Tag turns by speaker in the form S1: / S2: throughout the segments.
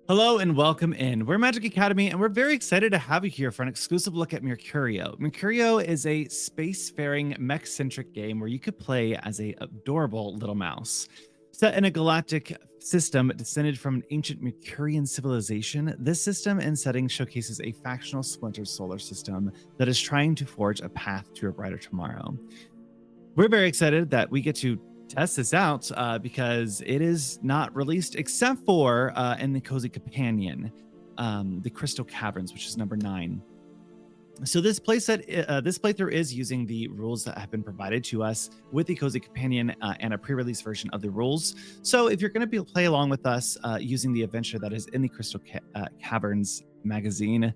S1: Hello and welcome in. We're Magic Academy and we're very excited to have you here for an exclusive look at Mercurio. Mercurio is a spacefaring mech-centric game where you could play as a adorable little mouse. Set in a galactic system descended from an ancient Mercurian civilization, this system and setting showcases a factional splintered solar system that is trying to forge a path to a brighter tomorrow. We're very excited that we get to test this out because it is not released except for in the Cozy Companion, the Crystal Caverns, which is number 9. So this playthrough is using the rules that have been provided to us with the Cozy Companion and a pre-release version of the rules. So if you're going to play along with us using the adventure that is in the Crystal Caverns magazine,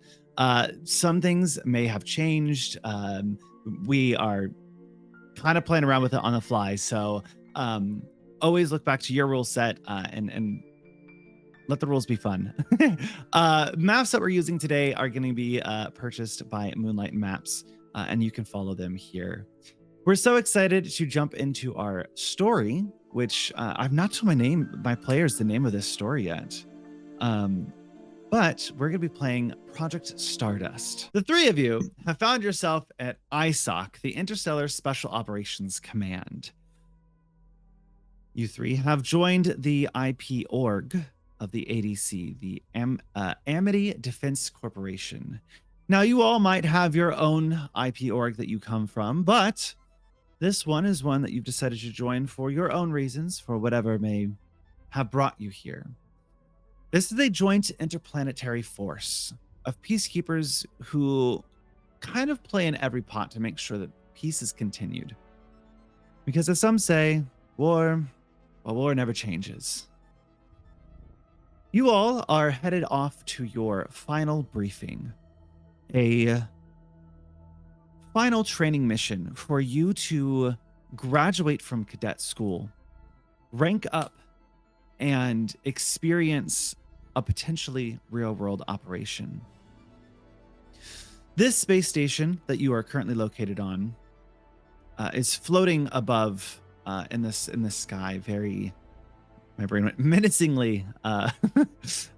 S1: some things may have changed. We are kind of playing around with it on the fly, so always look back to your rule set and let the rules be fun. Maps that we're using today are going to be purchased by Moonlight Maps, and you can follow them here. We're so excited to jump into our story, which I've not told my players the name of this story yet. But we're going to be playing Project Stardust. The three of you have found yourself at ISOC, the Interstellar Special Operations Command. You three have joined the IP org of the ADC, the Amity Defense Corporation. Now, you all might have your own IP org that you come from, but this one is one that you've decided to join for your own reasons, for whatever may have brought you here. This is a joint interplanetary force of peacekeepers who kind of play in every pot to make sure that peace is continued. Because as some say, war never changes. You all are headed off to your final briefing, a final training mission for you to graduate from cadet school, rank up, and experience a potentially real-world operation. This space station that you are currently located on is floating above in the sky, very, my brain went menacingly, kind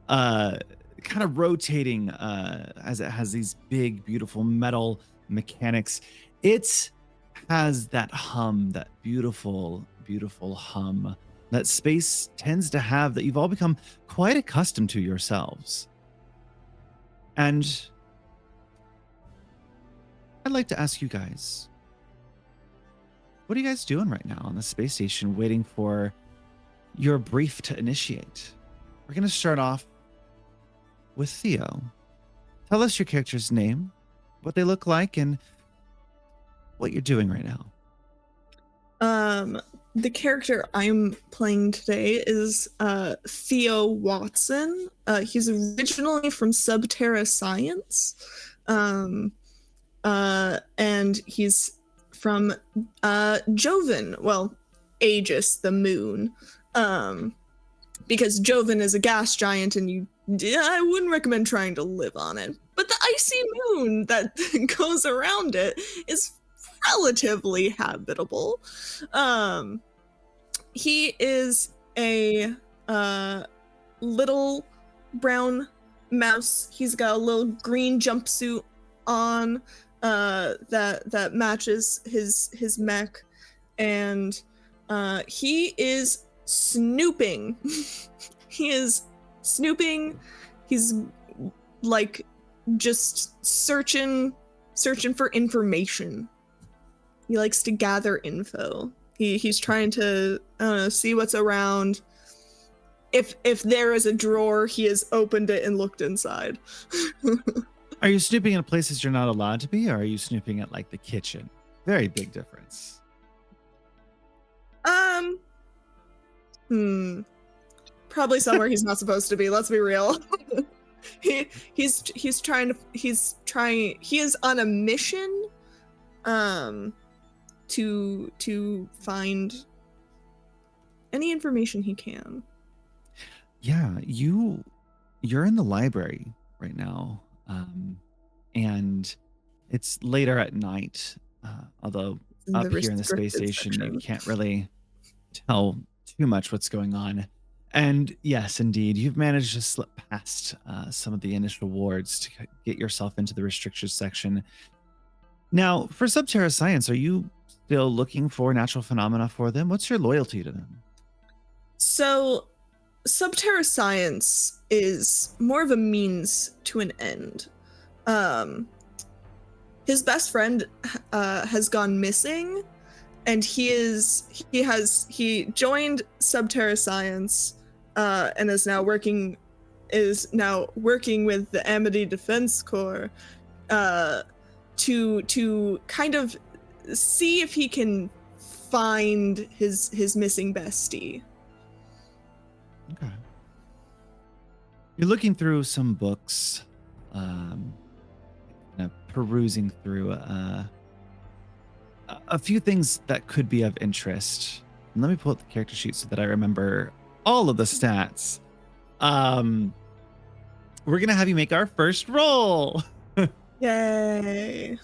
S1: of rotating as it has these big, beautiful metal mechanics. It has that hum, that beautiful, beautiful hum that space tends to have, that you've all become quite accustomed to yourselves. And I'd like to ask you guys, what are you guys doing right now on the space station waiting for your brief to initiate? We're going to start off with Theo. Tell us your character's name, what they look like, and what you're doing right now.
S2: The character I'm playing today is Theo Watson. He's originally from Subterra Science, and he's from Joven, well, Aegis, the moon, because Joven is a gas giant and I wouldn't recommend trying to live on it, but the icy moon that goes around it is relatively habitable. He is a little brown mouse. He's got a little green jumpsuit on that matches his mech, and he is snooping. He is snooping. He's like just searching for information. He likes to gather info. He's trying to, I don't know, see what's around. If there is a drawer, he has opened it and looked inside.
S1: Are you snooping in places you're not allowed to be, or are you snooping at like the kitchen? Very big difference.
S2: Hmm. Probably somewhere he's not supposed to be. Let's be real. He is on a mission to find any information he can.
S1: Yeah, you're in the library right now, and it's later at night. Although
S2: In
S1: up
S2: the
S1: here in the space
S2: restricted
S1: station, you
S2: section.
S1: can't really tell too much what's going on. And yes, indeed, you've managed to slip past some of the initial wards to get yourself into the restricted section. Now, for Subterra Science, are you still looking for natural phenomena for them? What's your loyalty to them?
S2: So, Subterra Science is more of a means to an end. His best friend has gone missing, and he joined Subterra Science and is now working with the Amity Defense Corps to kind of see if he can find his missing bestie.
S1: Okay. You're looking through some books, perusing through a few things that could be of interest. And let me pull up the character sheet so that I remember all of the stats. We're gonna have you make our first roll.
S2: Yay!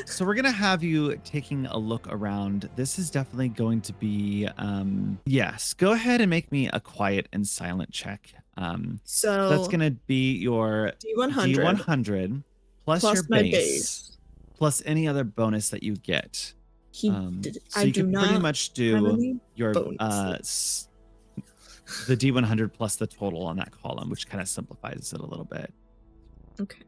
S1: So we're gonna have you taking a look around. This is definitely going to be yes. Go ahead and make me a quiet and silent check.
S2: So
S1: that's gonna be your D100 plus your
S2: my
S1: base plus any other bonus that you get.
S2: So
S1: I you can pretty much do your the D100 plus the total on that column, which kind of simplifies it a little bit.
S2: Okay.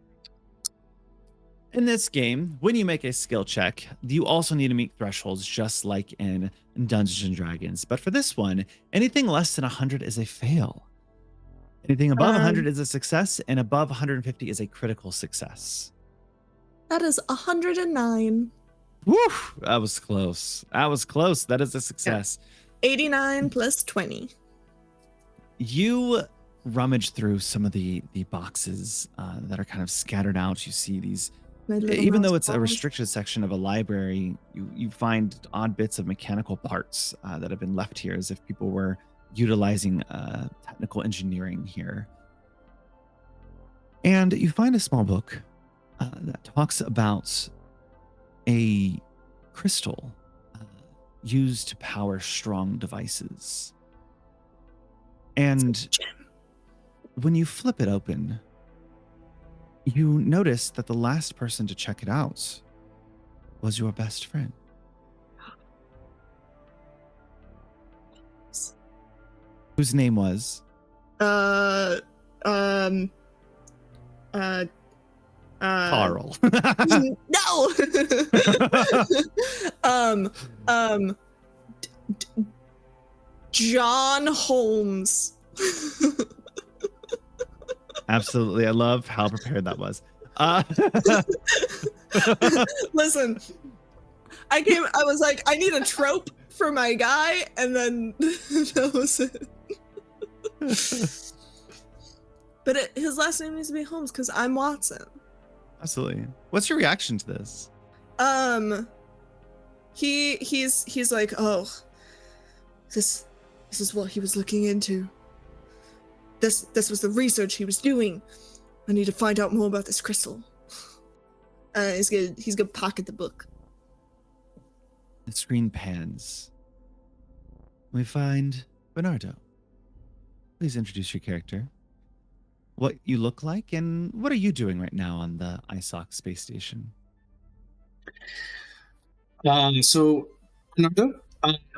S1: In this game, when you make a skill check, you also need to meet thresholds just like in Dungeons and Dragons. But for this one, anything less than 100 is a fail. Anything above 100 is a success, and above 150 is a critical success.
S2: That is 109.
S1: Woo! That was close. That is a success.
S2: Yeah. 89 plus 20.
S1: You rummage through some of the boxes that are kind of scattered out. You see these, even though it's a restricted section of a library, you find odd bits of mechanical parts that have been left here as if people were utilizing technical engineering here. And you find a small book that talks about a crystal used to power strong devices. And when you flip it open, you notice that the last person to check it out was your best friend. Whose name was? Carl.
S2: No. John Holmes.
S1: Absolutely. I love how prepared that was.
S2: Listen, I was like, I need a trope for my guy, and then that was it. But his last name needs to be Holmes because I'm Watson.
S1: Absolutely. What's your reaction to this?
S2: He's like, oh, this is what he was looking into. This was the research he was doing. I need to find out more about this crystal. He's gonna pocket the book.
S1: The screen pans. We find Bernardo. Please introduce your character, what you look like, and what are you doing right now on the ISOC space station?
S3: So Bernardo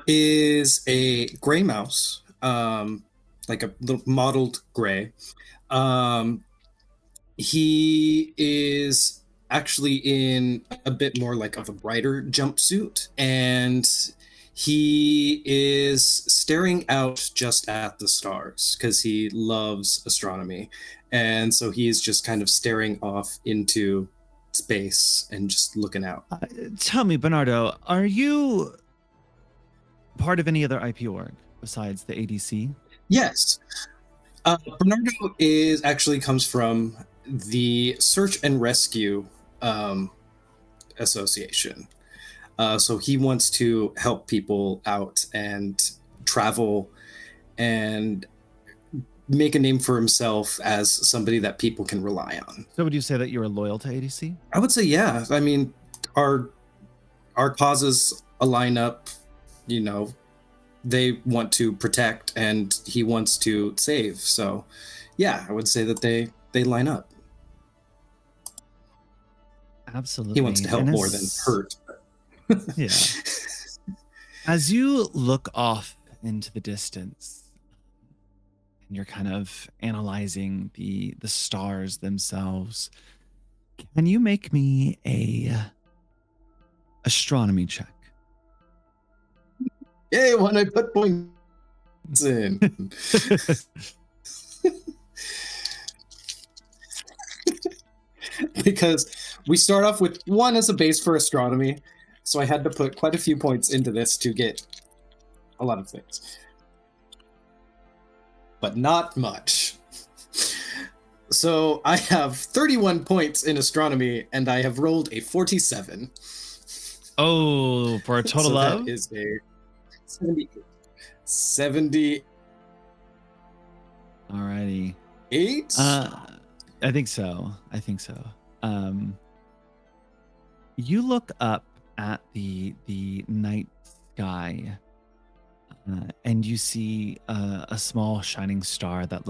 S3: is a gray mouse, like a little mottled gray. He is actually in a bit more like of a brighter jumpsuit, and he is staring out just at the stars because he loves astronomy. And so he's just kind of staring off into space and just looking out.
S1: Tell me, Bernardo, are you part of any other IP org besides the ADC?
S3: Yes. Bernardo comes from the Search and Rescue Association. So he wants to help people out and travel and make a name for himself as somebody that people can rely on.
S1: So would you say that you are loyal to ADC?
S3: I would say, yeah. I mean, our causes align up, you know, they want to protect and he wants to save. So yeah, I would say that they line up.
S1: Absolutely.
S3: He wants to help more than hurt.
S1: Yeah. As you look off into the distance and you're kind of analyzing the stars themselves, can you make me a astronomy check?
S3: Yay, when I put points in. Because we start off with 1 as a base for astronomy, so I had to put quite a few points into this to get a lot of things. But not much. So I have 31 points in astronomy, and I have rolled a 47.
S1: Oh, for a total of?
S3: That is a 78. 78.
S1: Alrighty. I think so. You look up at the night sky, and you see a small shining star that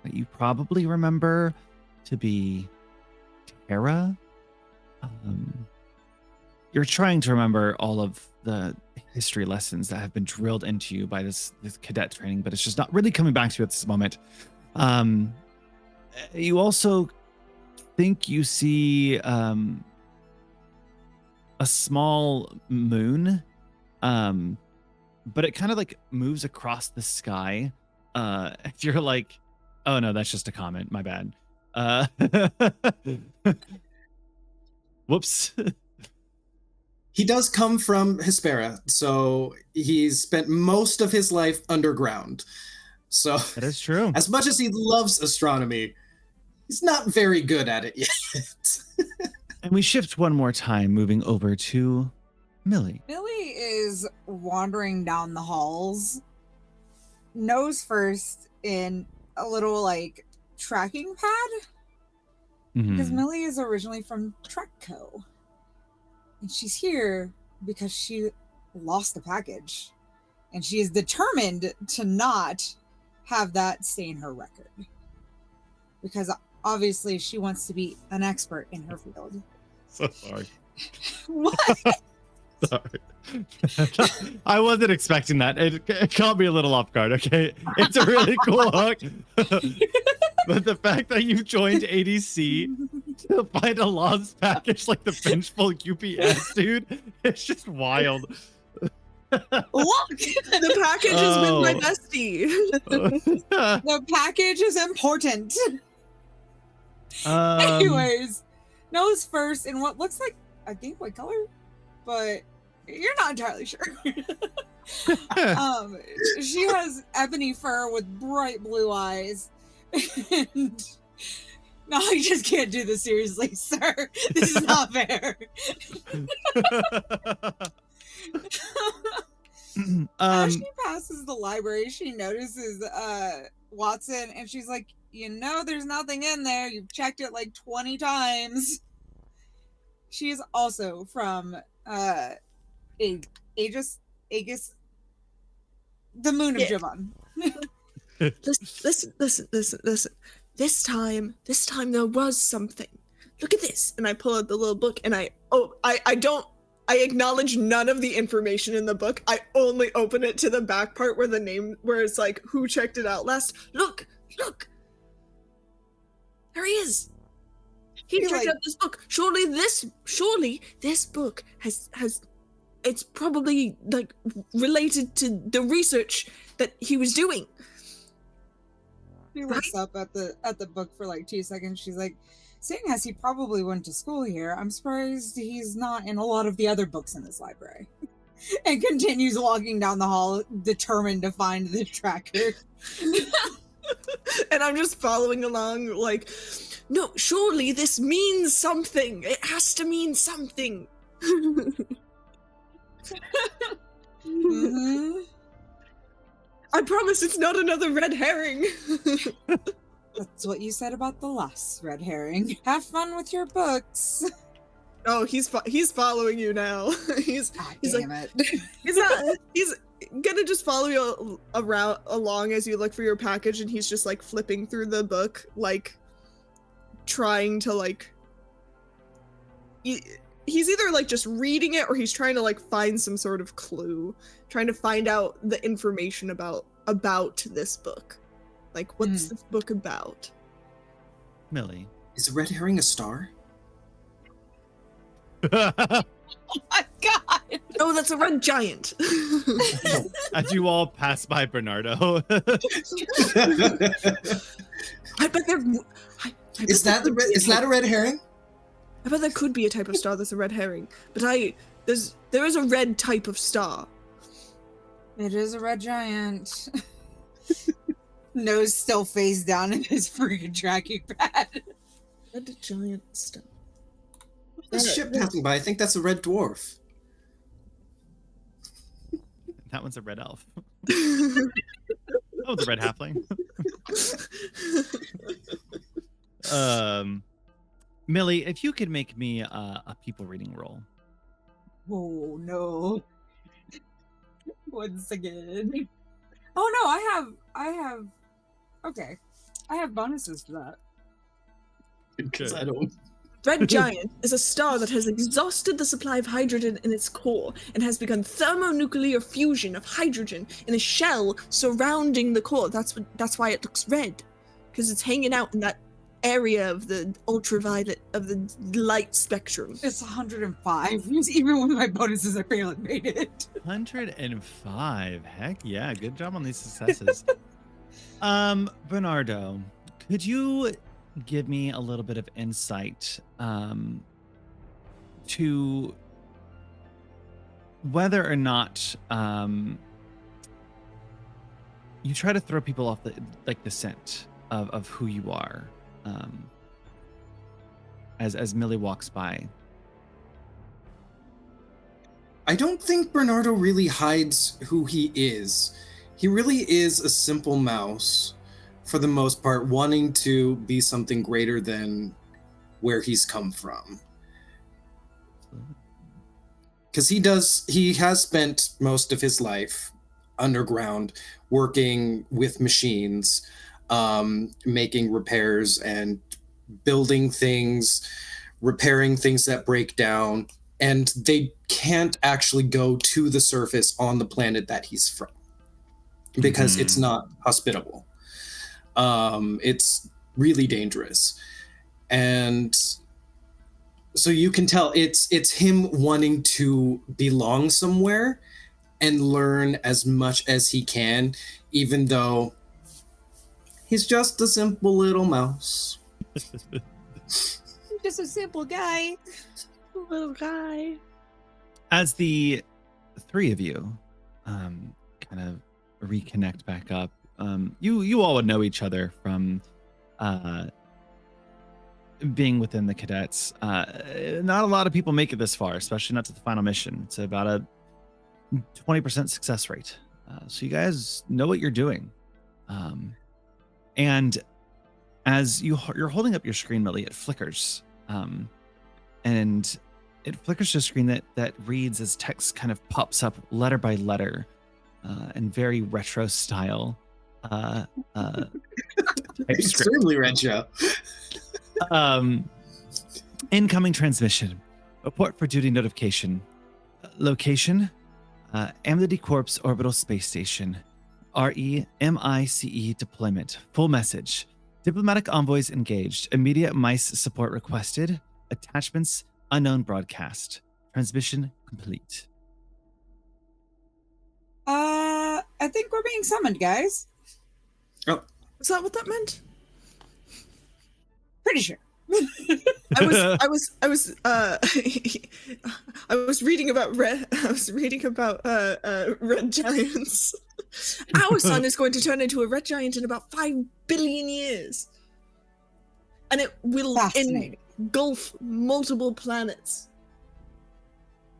S1: you probably remember to be Terra. You're trying to remember all of the history lessons that have been drilled into you by this cadet training, but it's just not really coming back to you at this moment. You also think you see a small moon, but it kind of like moves across the sky. If you're like, oh no, that's just a comment, my bad. Whoops.
S3: He does come from Hespera, so he's spent most of his life underground. So
S1: that is true.
S3: As much as he loves astronomy, he's not very good at it yet.
S1: And we shift one more time, moving over to Millie.
S4: Millie is wandering down the halls, nose first in a little like tracking pad, because Millie is originally from Trekco. And she's here because she lost the package. And she is determined to not have that stain her record. Because obviously she wants to be an expert in her field.
S1: So sorry.
S4: What?
S1: Sorry. I wasn't expecting that. It caught me a little off guard, okay? It's a really cool hook. But the fact that you joined ADC to find a lost package like the vengeful UPS dude, it's just wild.
S2: Look, the package is with my bestie.
S4: The package is important. Anyways, nose first in what looks like, I think, white color, but you're not entirely sure. She has ebony fur with bright blue eyes. And no, I just can't do this seriously, sir. This is not fair. As she passes the library, she notices Watson, and she's like, you know, there's nothing in there. You've checked it like 20 times. She is also from Aegis, the moon of Jibon.
S2: Listen. This time there was something. Look at this. And I pull out the little book and I acknowledge none of the information in the book. I only open it to the back part where it's like, who checked it out last? Look. There he is. He checked out this book. Surely this book has it's probably like related to the research that he was doing.
S4: She looks up at the book for like 2 seconds. She's like, seeing as he probably went to school here, I'm surprised he's not in a lot of the other books in this library. and continues walking down the hall, determined to find the tracker.
S2: And I'm just following along, like, no, surely this means something. It has to mean something.
S4: Mm-hmm.
S2: I promise it's not another red herring.
S4: That's what you said about the last red herring. Have fun with your books.
S2: Oh, he's following you now. he's
S4: Damn
S2: like,
S4: it.
S2: he's gonna just follow you along as you look for your package, and he's just like flipping through the book, like trying to like. He's either like just reading it, or he's trying to like find some sort of clue, trying to find out the information about this book. Like, what's this book about?
S1: Millie.
S3: Is a red herring a star?
S4: Oh my god!
S2: Oh, that's a red giant.
S1: As you all pass by Bernardo.
S2: I bet there.
S3: Is that a red herring?
S2: I bet there could be a type of star that's a red herring, but there is a red type of star.
S4: It is a red giant. Nose still face down in his freaking tracking pad.
S2: Red giant star.
S3: There's a ship passing by. I think that's a red dwarf.
S1: That one's a red elf. Oh, the red halfling. Millie, if you could make me a people reading roll.
S4: Oh no. Once again. Oh no, I have okay. I have bonuses for that.
S3: Because I don't.
S2: Red giant is a star that has exhausted the supply of hydrogen in its core and has begun thermonuclear fusion of hydrogen in a shell surrounding the core. That's why it looks red, because it's hanging out in that area of the ultraviolet of the light spectrum.
S4: It's 105. Even with my bonuses, I barely made it.
S1: 105. Heck yeah, good job on these successes. Bernardo, could you give me a little bit of insight to whether or not you try to throw people off the scent of who you are as Millie walks by?
S3: I don't think Bernardo really hides who he is. He really is a simple mouse, for the most part, wanting to be something greater than where he's come from. Because he has spent most of his life underground working with machines, making repairs and building things, repairing things that break down, and they can't actually go to the surface on the planet that he's from because it's not hospitable. It's really dangerous. And so you can tell it's him wanting to belong somewhere and learn as much as he can, even though he's just a simple little mouse.
S4: Just a simple guy.
S2: Little guy.
S1: As the three of you kind of reconnect back up, you all would know each other from being within the cadets. Not a lot of people make it this far, especially not to the final mission. It's about a 20% success rate. So you guys know what you're doing. And as you're holding up your screen, Millie, it flickers. And it flickers to a screen that reads as text kind of pops up letter by letter in very retro style.
S3: Extremely retro.
S1: Incoming transmission. Report for duty notification. Location, Amity Corps Orbital Space Station. REMICE deployment. Full message. Diplomatic envoys engaged. Immediate MICE support requested. Attachments unknown broadcast. Transmission complete.
S4: I think we're being summoned, guys.
S3: Oh,
S2: Is that what that meant?
S4: Pretty sure.
S2: I was reading about red giants. Our sun is going to turn into a red giant in about 5 billion years. And it will engulf multiple planets.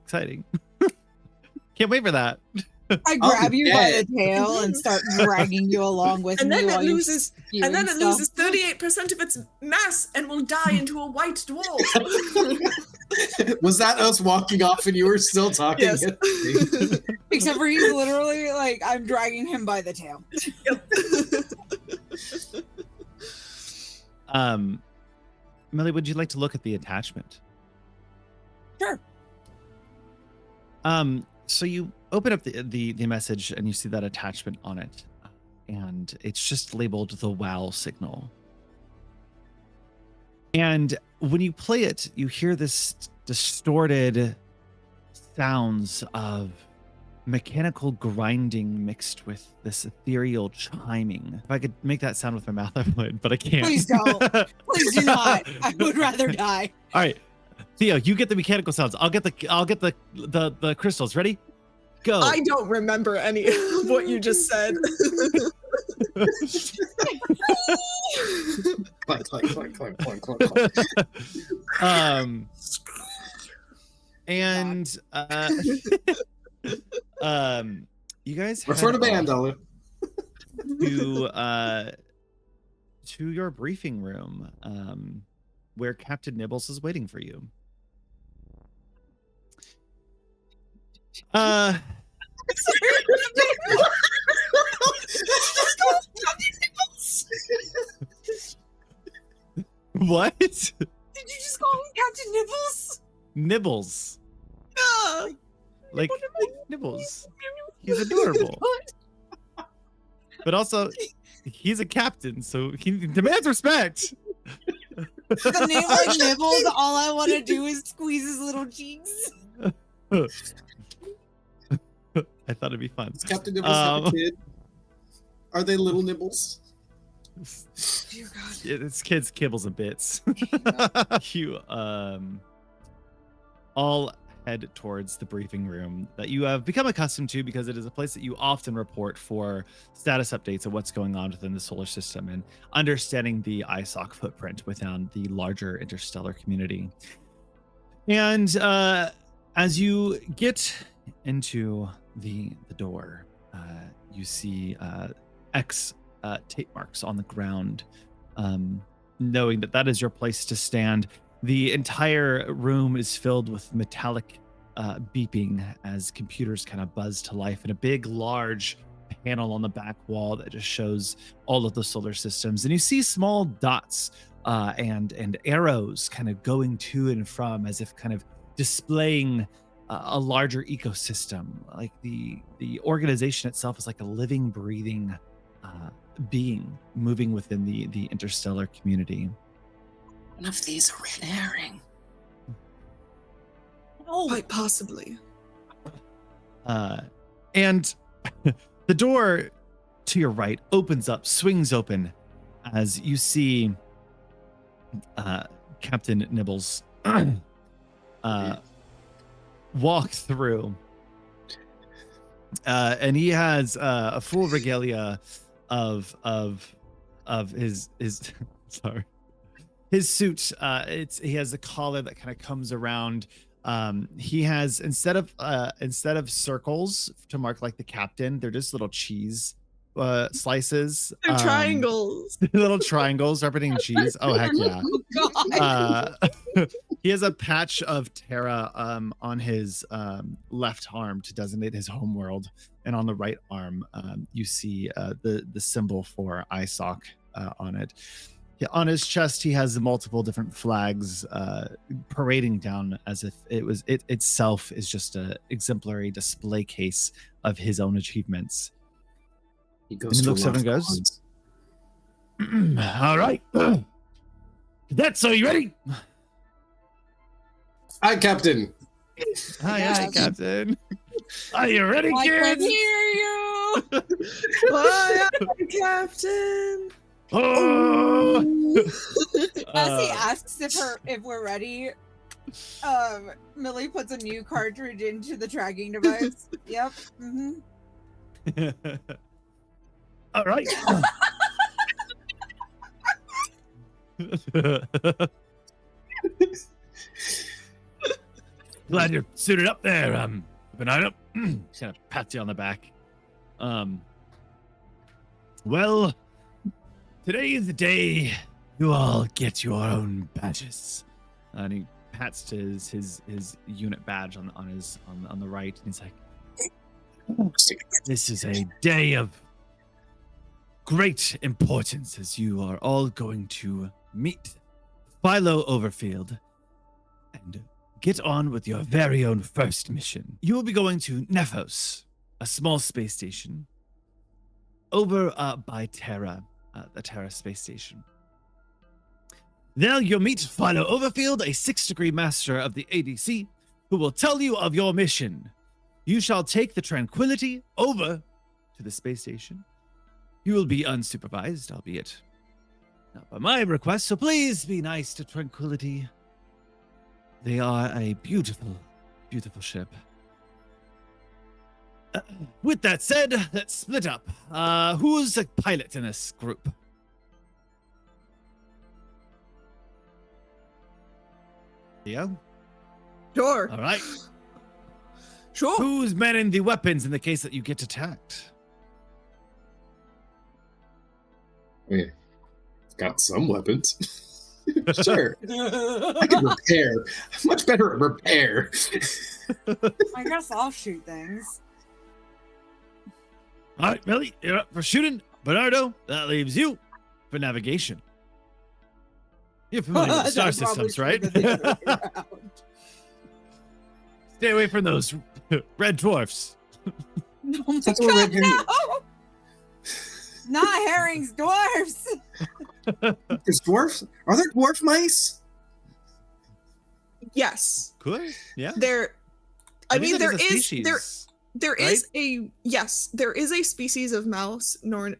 S1: Exciting. Can't wait for that.
S4: I grab you by the tail and start dragging you along with me.
S2: And then it loses 38% of its mass and will die into a white dwarf.
S3: Was that us walking off and you were still talking?
S2: Yes.
S4: Except for he's literally like, I'm dragging him by the tail.
S1: Yep. Millie, would you like to look at the attachment?
S4: Sure.
S1: So you open up the message and you see that attachment on it, and it's just labeled the WOW signal. And when you play it, you hear this distorted sounds of mechanical grinding mixed with this ethereal chiming. If I could make that sound with my mouth, I would, but I can't.
S4: Please don't. Please do not. I would rather die.
S1: All right, Theo, you get the mechanical sounds. I'll get the crystals. Ready? Go.
S2: I don't remember any of what you just said.
S3: Clank, clank, clank, clank, clank, clank, clank.
S1: And you guys
S3: Refer to band, Olive.
S1: to your briefing room, where Captain Nibbles is waiting for you. What?
S4: Did you just call him Captain Nibbles?
S1: Nibbles.
S2: Ah,
S1: Like Nibbles. He's adorable. But also, he's a captain, so he demands respect.
S4: The name like Nibbles, all I want to do is squeeze his little cheeks.
S1: I thought it'd be fun.
S3: Does Captain Nibbles have a kid? Are they little nibbles?
S4: Dear God.
S1: It's kids, kibbles, and bits. You all head towards the briefing room that you have become accustomed to, because it is a place that you often report for status updates of what's going on within the solar system and understanding the ISOC footprint within the larger interstellar community. And as you get into the door, you see X tape marks on the ground, knowing that that is your place to stand. The entire room is filled with metallic beeping as computers kind of buzz to life, and a big, large panel on the back wall that just shows all of the solar systems. And you see small dots and arrows kind of going to and from, as if kind of displaying a larger ecosystem. Like the organization itself is like a living, breathing being moving within the interstellar community.
S3: One of these a red herring.
S4: Oh,
S2: quite possibly.
S1: And the door to your right opens up, swings open, as you see Captain Nibbles walk through. And he has a full regalia of his sorry, his suit. He has a collar that kind of comes around. He has, instead of circles to mark like the captain, they're just little cheese slices.
S2: They're triangles.
S1: Little triangles representing cheese. Oh heck yeah. He has a patch of Terra on his left arm to designate his homeworld, and on the right arm you see the symbol for ISOC on it. On his chest, he has multiple different flags parading down, as if it itself is just an exemplary display case of his own achievements.
S3: He goes
S1: and he
S3: to
S1: looks over and goes, "All right, cadets, are you ready?"
S3: Hi, Captain.
S1: Hi, Captain. Are you ready,
S4: I
S1: kids?
S4: can hear you.
S2: Why, Captain?
S1: Oh!
S4: As he asks if we're ready, Millie puts a new cartridge into the tracking device. Yep.
S1: All right. Glad you're suited up there, Bernardo. Kind of pats you on the back. Well, today is the day you all get your own badges. And he pats to his unit badge on the right, and he's like, "This is a day of great importance, as you are all going to meet Philo Overfield and get on with your very own first mission. You will be going to Nephos, a small space station over by Terra, the Terra space station. There you'll meet Philo Overfield, a 6th-degree master of the ADC, who will tell you of your mission. You shall take the Tranquility over to the space station. You will be unsupervised, albeit not by my request, so please be nice to Tranquility. They are a beautiful, beautiful ship. With that said, let's split up. Who's a pilot in this group? Theo?
S2: Sure.
S1: All right.
S2: Sure.
S1: Who's manning the weapons in the case that you get attacked?
S3: I've got some weapons. Sure. I can repair. I'm much better at repair.
S4: I guess I'll shoot things.
S1: All right, Millie, you're up for shooting. Bernardo, that leaves you for navigation. You're familiar with the star systems, right? Stay away from those red dwarfs.
S4: Oh
S3: That's what red herring.
S4: no! Not herrings, dwarfs!
S3: There's dwarfs? Are there dwarf mice?
S2: Yes.
S1: Cool. Yeah.
S2: There is a species of mouse known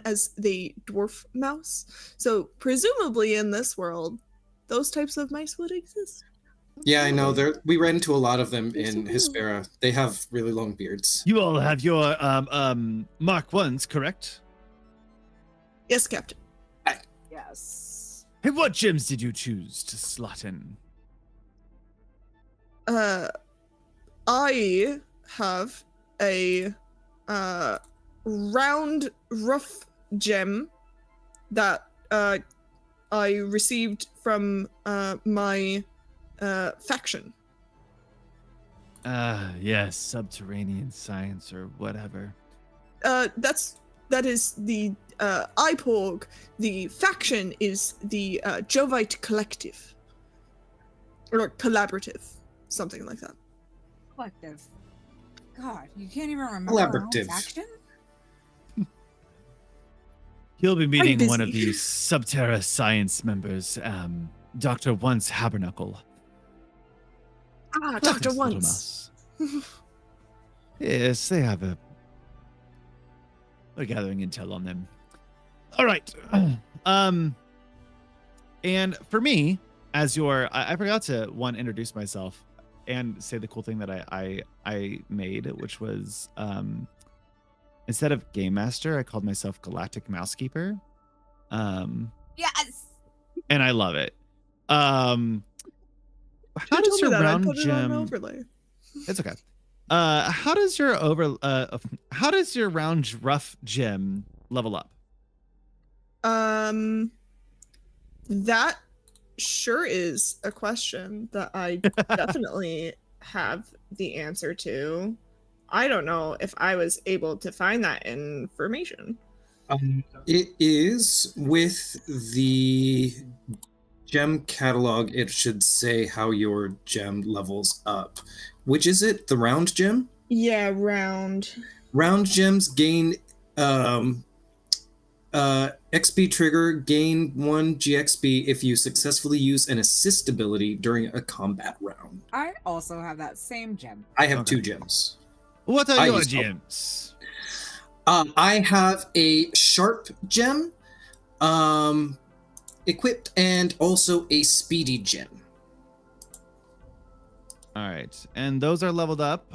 S2: as the dwarf mouse. So presumably in this world, those types of mice would exist.
S3: Yeah, I know. We ran into a lot of them in Hespera. They have really long beards.
S1: You all have your Mark 1s, correct?
S2: Yes, Captain.
S4: Yes.
S1: Hey, what gems did you choose to slot in?
S2: I have a round rough gem that I received from my faction.
S1: Yes, subterranean science or whatever.
S2: That is the IPORG. The faction is the Jovite Collective. Or collaborative. Something like that.
S4: Collective. God, you can't even remember our own
S3: Collaborative.
S4: faction?
S1: You'll be meeting
S2: busy.
S1: one of the Subterra science members, Dr. Once Haberknuckle.
S2: Ah,
S1: Nothing's
S2: Dr.
S1: little
S2: Once.
S1: mouse. Yes, they have we're gathering intel on them. All right. And for me, as your, I forgot to introduce myself and say the cool thing that I made, which was instead of Game Master, I called myself Galactic Mousekeeper.
S4: Yes!
S1: And I love it. How does your round gem? It's okay. How does your round rough gem level up?
S2: That sure is a question that I definitely have the answer to. I don't know if I was able to find that information.
S3: It is with the gem catalog. It should say how your gem levels up. Which is it? The round gem?
S2: Yeah, round.
S3: Round gems gain XP trigger, gain 1 GXP if you successfully use an assist ability during a combat round.
S4: I also have that same gem.
S3: I have
S1: Okay.
S3: 2 gems.
S1: What are
S3: I
S1: your
S3: use-
S1: gems?
S3: I have a sharp gem, equipped, and also a speedy gem.
S1: All right, and those are leveled up.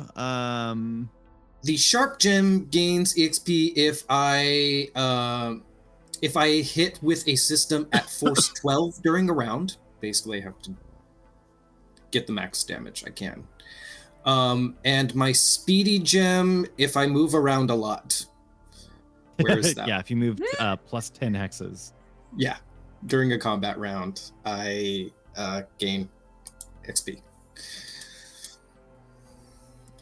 S3: The sharp gem gains EXP if I hit with a system at force 12 during a round. Basically, I have to get the max damage I can. And my speedy gem if I move around a lot. Where is that?
S1: Yeah, if you move plus 10 hexes.
S3: Yeah, during a combat round, I gain XP.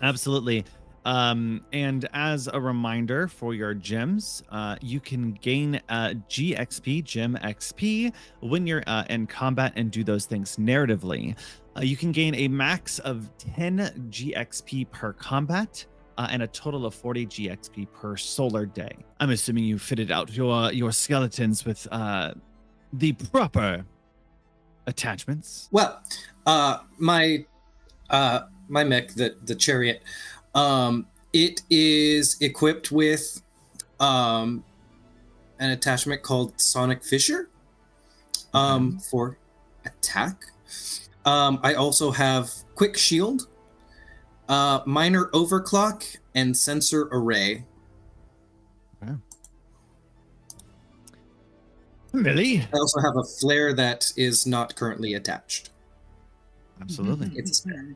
S1: Absolutely. And as a reminder for your gems, you can gain GXP, Gem XP, when you're in combat and do those things narratively. You can gain a max of 10 GXP per combat and a total of 40 GXP per solar day. I'm assuming you fitted out your skeletons with the proper attachments.
S3: Well, my mech, the chariot, it is equipped with an attachment called Sonic Fissure for attack. I also have Quick Shield, Minor Overclock, and Sensor Array.
S1: Wow. Millie?
S3: I also have a flare that is not currently attached.
S1: Absolutely.
S3: It's a spare.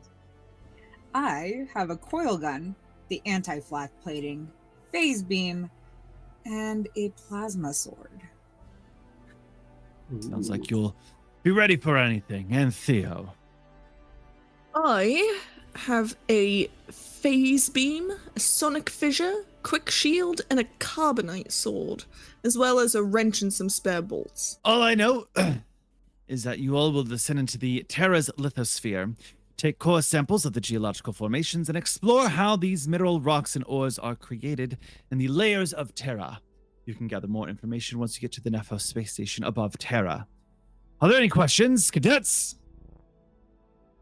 S4: I have a coil gun, the anti-flak plating, phase beam, and a plasma sword.
S1: Sounds like you'll be ready for anything. And Theo?
S2: I have a phase beam, a sonic fissure, quick shield, and a carbonite sword, as well as a wrench and some spare bolts.
S1: All I know is that you all will descend into the Terra's lithosphere, take core samples of the geological formations, and explore how these mineral rocks and ores are created in the layers of Terra. You can gather more information once you get to the Nephos space station above Terra. Are there any questions, cadets?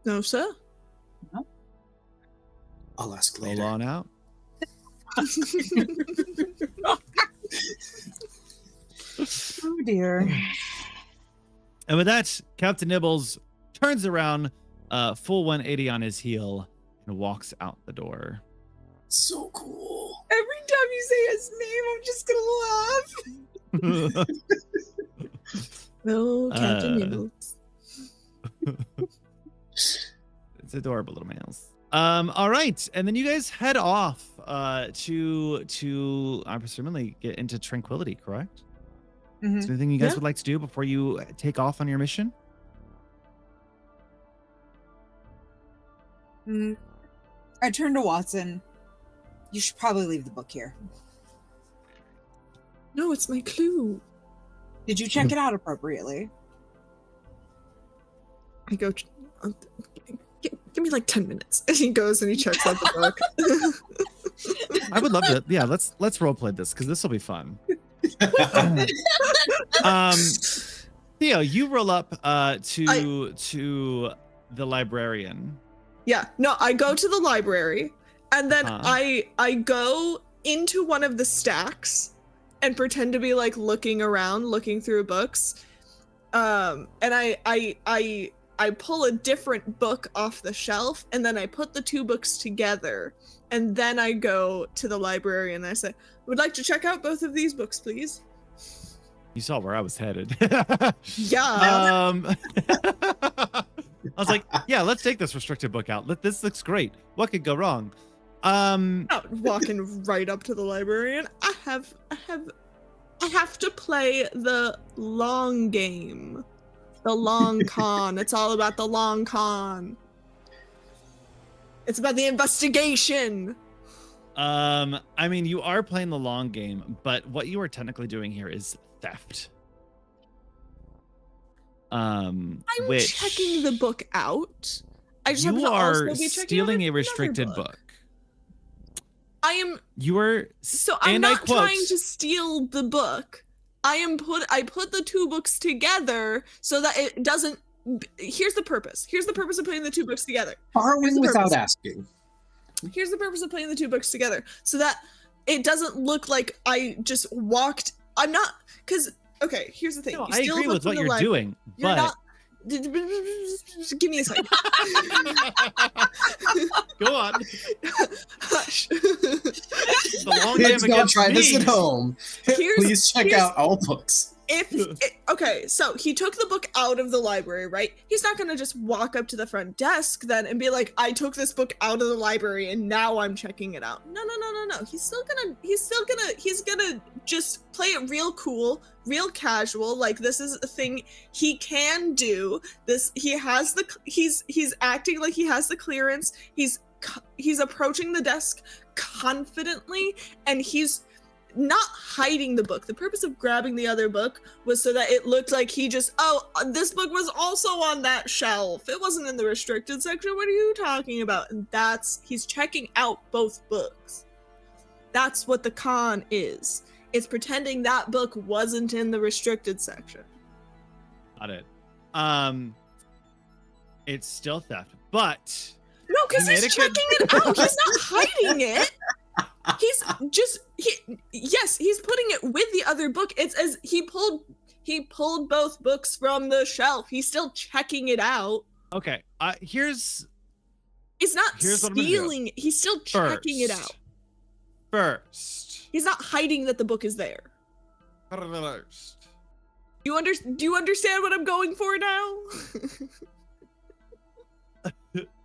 S2: No, sir.
S3: I'll ask
S1: Roll
S3: later.
S1: on out.
S4: Oh dear.
S1: And with that, Captain Nibbles turns around, full 180 on his heel, and walks out the door.
S3: So cool.
S4: Every time you say his name, I'm just gonna laugh.
S2: No, Captain Nibbles.
S1: It's adorable little males. All right, and then you guys head off to I presumably get into Tranquility, correct?
S4: Mhm.
S1: Is there anything you guys
S2: Yeah.
S1: would like to do before you take off on your mission?
S4: I turn to Watson. You should probably leave the book here.
S2: No, it's my clue.
S4: Did you check it out appropriately?
S2: I go, give me like 10 minutes. And he goes and he checks out the book.
S1: I would love to. Yeah, let's roleplay this because this will be fun. Theo, you roll up to the librarian.
S2: Yeah, no, I go to the library and then
S1: Uh-huh.
S2: I go into one of the stacks and pretend to be like looking around, looking through books. And I pull a different book off the shelf and then I put the two books together and then I go to the librarian and I say, would like to check out both of these books, please.
S1: You saw where I was headed.
S2: Yeah.
S1: I was like, yeah, let's take this restricted book out. This looks great. What could go wrong?
S2: Not walking right up to the librarian. I have to play the long game. The long con. It's all about the long con. It's about the investigation.
S1: I mean, you are playing the long game, but what you are technically doing here is theft.
S2: I'm
S1: Which
S2: checking the book out. I just have
S1: you
S2: to also
S1: are
S2: be checking
S1: stealing
S2: out
S1: a
S2: another
S1: restricted book.
S2: I am.
S1: You are,
S2: So I'm
S1: and I
S2: not
S1: quote,
S2: trying to steal the book. I put the two books together so that it doesn't. Here's the purpose. Here's the purpose of putting the two books together.
S3: Borrowing
S2: the
S3: without
S2: purpose.
S3: asking.
S2: Here's the purpose of putting the two books together so that it doesn't look like I just walked. I'm not, because okay, here's the thing.
S1: No,
S2: You
S1: I
S2: steal a
S1: agree
S2: book
S1: with
S2: from
S1: what
S2: the
S1: you're
S2: library.
S1: doing,
S2: You're
S1: but
S2: not. Just give me a second.
S1: go on.
S2: Hush.
S1: The long
S3: Kids,
S1: game
S3: don't
S1: against
S3: try
S1: me.
S3: this at home. Please check out all books.
S2: Okay, so he took the book out of the library, right? He's not gonna just walk up to the front desk then and be like, I took this book out of the library and now I'm checking it out. No. He's gonna just play it real cool, real casual. Like, this is a thing he can do. He's acting like he has the clearance. He's approaching the desk confidently, and he's not hiding the book. The purpose of grabbing the other book was so that it looked like he just, this book was also on that shelf. It wasn't in the restricted section. What are you talking about? And he's checking out both books. That's what the con is. It's pretending that book wasn't in the restricted section.
S1: Got it. It's still theft, but
S2: no, because he's checking it out. He's not hiding it. He's putting it with the other book. It's as he pulled both books from the shelf. He's still checking it out.
S1: Okay. He's
S2: not stealing. He's still checking it out.
S1: First.
S2: He's not hiding that the book is there.
S1: First.
S2: Do you understand what I'm going for now?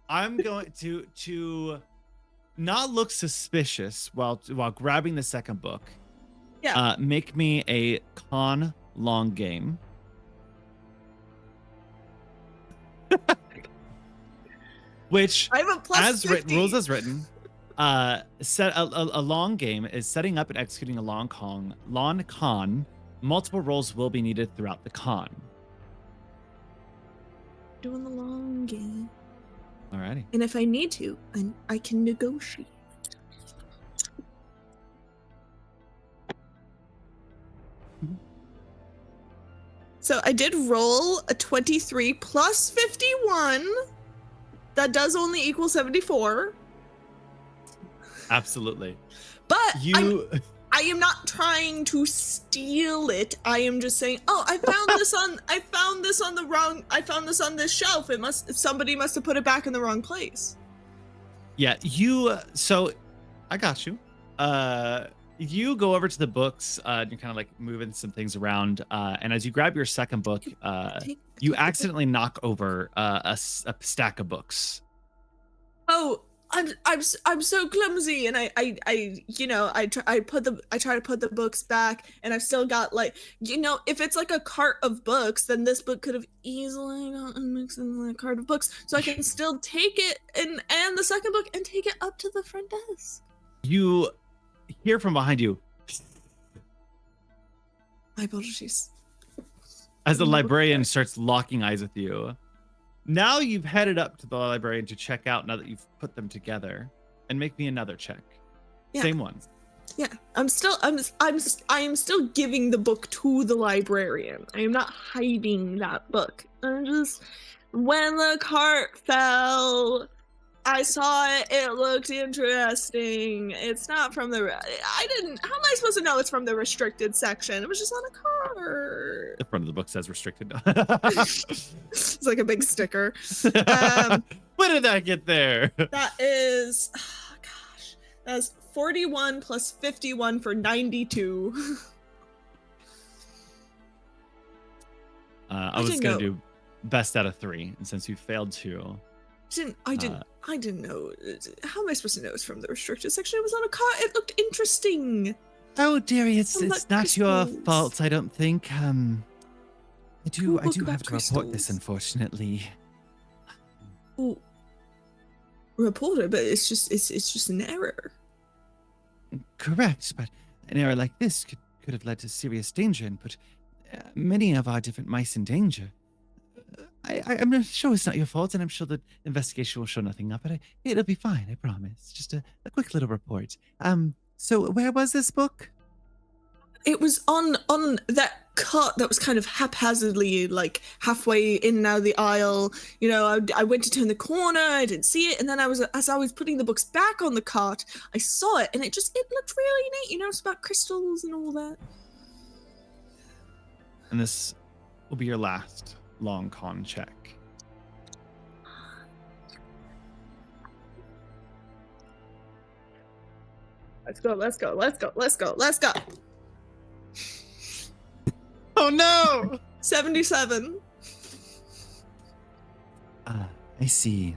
S1: I'm going to not look suspicious while grabbing the second book.
S2: Yeah.
S1: Make me a con long game. Which,
S2: I have a plus
S1: as
S2: 50.
S1: written, rules as written, set a long game is setting up and executing a long con. Multiple rolls will be needed throughout the con.
S2: Doing the long game.
S1: Alrighty.
S2: And if I need to, I can negotiate. So I did roll a 23 plus 51. That does only equal 74.
S1: Absolutely.
S2: But I am not trying to steal it. I am just saying, I found this on this shelf. Somebody must have put it back in the wrong place.
S1: Yeah, so I got you. You go over to the books, and you're kind of like moving some things around. And as you grab your second book, you accidentally knock over a stack of books.
S2: Oh, I'm so clumsy, and I try to put the books back, and I've still got, like, if it's like a cart of books, then this book could have easily gotten mixed in the cart of books, so I can still take it and the second book and take it up to the front desk.
S1: You hear from behind you.
S2: My apologies.
S1: As the librarian starts locking eyes with you. Now you've headed up to the librarian to check out, now that you've put them together, and make me another check.
S2: Yeah.
S1: Same one.
S2: Yeah, I am still giving the book to the librarian. I am not hiding that book. I'm just, when the cart fell, I saw it. It looked interesting. It's not from the. How am I supposed to know it's from the restricted section? It was just on a cart.
S1: The front of the book says restricted.
S2: It's like a big sticker.
S1: When did that get there?
S2: That is, that's 41 plus 51 for 92.
S1: I was gonna do best out of 3, and since you failed 2.
S2: I didn't know. How am I supposed to know it's from the restricted section? It was on a cart. It looked interesting.
S1: Oh, dearie, it's not your
S2: crystals.
S1: fault, I don't think. I do
S2: Who
S1: have
S2: got
S1: to report this,
S2: crystals?
S1: unfortunately.
S2: Well, report it, but it's just an error.
S1: Correct, but an error like this could have led to serious danger and put many of our different mice in danger. I'm sure it's not your fault, and I'm sure the investigation will show nothing up, but it'll be fine, I promise. Just a quick little report. So where was this book?
S2: It was on that cart that was kind of haphazardly, like halfway in and out of the aisle. I went to turn the corner, I didn't see it, and then as I was putting the books back on the cart, I saw it, and it looked really neat. It's about crystals and all that.
S1: And this will be your last long con check.
S2: Let's go, let's go, let's go, let's go, let's go.
S1: Oh no!
S2: 77.
S1: I see.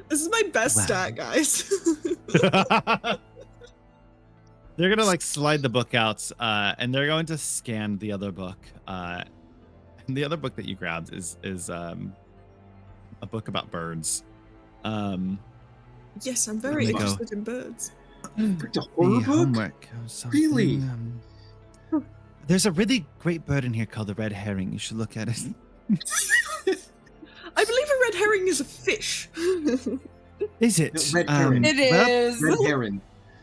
S2: This is my best
S1: Wow.
S2: stat, guys.
S1: They're gonna like slide the book out, and they're going to scan the other book. And the other book that you grabbed is a book about birds.
S2: Yes, I'm very
S1: There you go.
S2: interested in birds.
S3: The horror
S1: The
S3: book?
S1: homework or something,
S3: Really?
S1: There's a really great bird in here called the red herring. You should look at it.
S2: I believe a red herring is a fish.
S1: Is it?
S3: The red herring.
S4: It
S1: well,
S4: is.
S3: Red heron.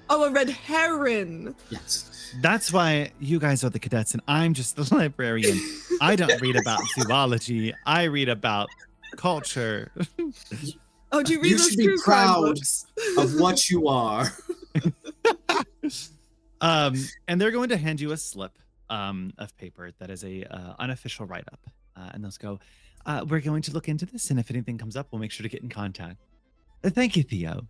S2: Oh, a red heron.
S3: Yes.
S1: that's why you guys are the cadets and I'm just the librarian. I don't read about zoology. I read about culture.
S2: Oh, do you read
S3: You
S2: those
S3: should be
S2: true crime
S3: proud
S2: books?
S3: Of what you are.
S1: And they're going to hand you a slip of paper that is a unofficial write-up. And they'll go, we're going to look into this, and if anything comes up, we'll make sure to get in contact. Thank you, Theo.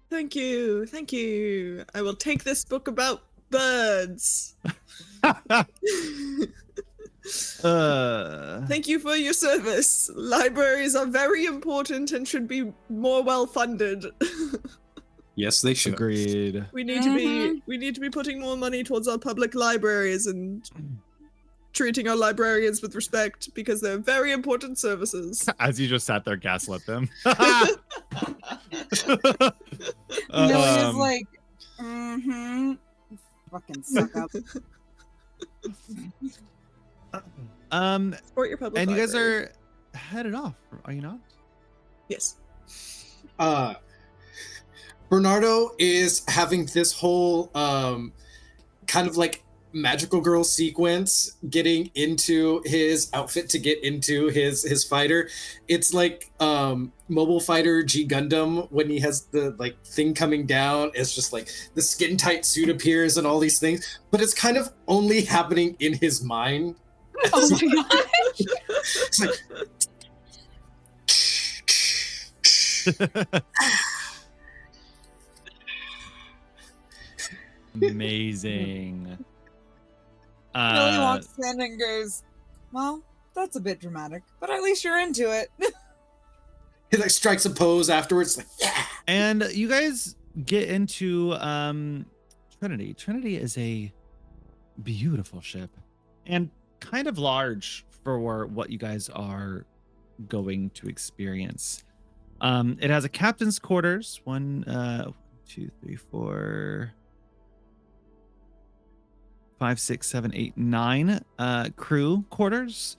S2: Thank you, thank you. I will take this book about birds. Thank you for your service. Libraries are very important and should be more well funded.
S3: Yes, they should.
S1: Agreed.
S2: We need to be putting more money towards our public libraries and treating our librarians with respect because they're very important services.
S1: As you just sat there, gaslit them.
S4: Millie is like, fucking suck up.
S2: Support your public
S1: And you guys
S2: library.
S1: are headed off, are you not?
S2: Yes.
S3: Bernardo is having this whole kind of like magical girl sequence getting into his outfit to get into his fighter. It's like Mobile Fighter G Gundam when he has the like thing coming down. It's just like the skin tight suit appears and all these things, but it's kind of only happening in his mind.
S4: Oh my god.
S3: It's like
S1: Amazing.
S4: Millie walks in and goes, well, that's a bit dramatic, but at least you're into it.
S3: he like strikes a pose afterwards, like yeah.
S1: And you guys get into Trinity. Trinity is a beautiful ship and kind of large for what you guys are going to experience. It has a captain's quarters, 1, 2, 3, 4, 5, 6, 7, 8, 9 crew quarters.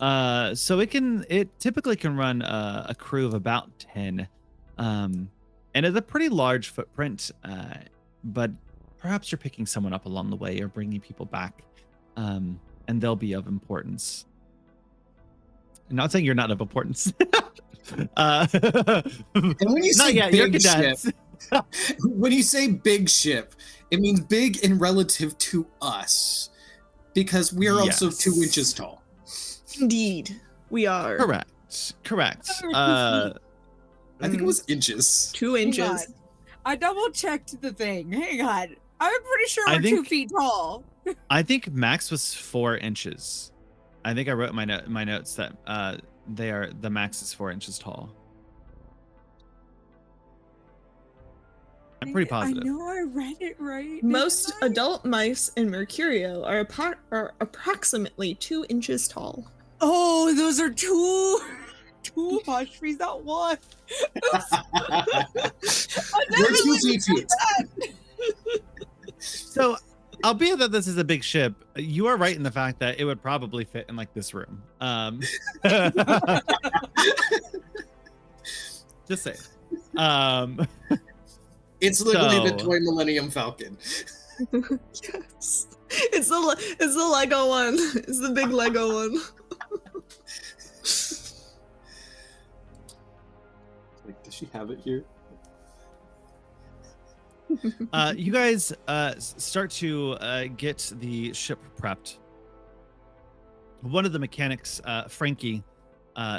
S1: So it typically can run a crew of about 10. And it's a pretty large footprint, but perhaps you're picking someone up along the way or bringing people back, and they'll be of importance. I'm not saying you're not of importance.
S3: And when you say
S1: Not yet, you're
S3: big ship,
S1: cadets.
S3: when you say big ship, it means big in relative to us, because we are also
S1: Yes.
S3: 2 inches tall.
S2: Indeed, we are.
S1: Correct.
S3: I think it was inches.
S2: 2
S4: Hang
S2: inches.
S4: on. I double checked the thing. Hang on. I'm pretty sure
S1: I
S4: we're
S1: think-
S4: 2 feet tall.
S1: I think max was 4 inches. I think I wrote in my notes that the max is 4 inches tall. I'm pretty positive.
S4: I know I read it right.
S2: Most
S4: didn't I?
S2: adult mice in Mercurio are approximately 2 inches tall.
S4: Oh, those are two hush trees, not one.
S3: We're 2 feet huge.
S1: So, albeit that this is a big ship, you are right in the fact that it would probably fit in like this room. Just say.
S3: It's literally the
S1: So-
S3: toy Millennium Falcon.
S2: Yes. It's the Lego one. It's the big Lego one.
S3: Like, does she have it here?
S1: You guys start to get the ship prepped. one of the mechanics, Frankie,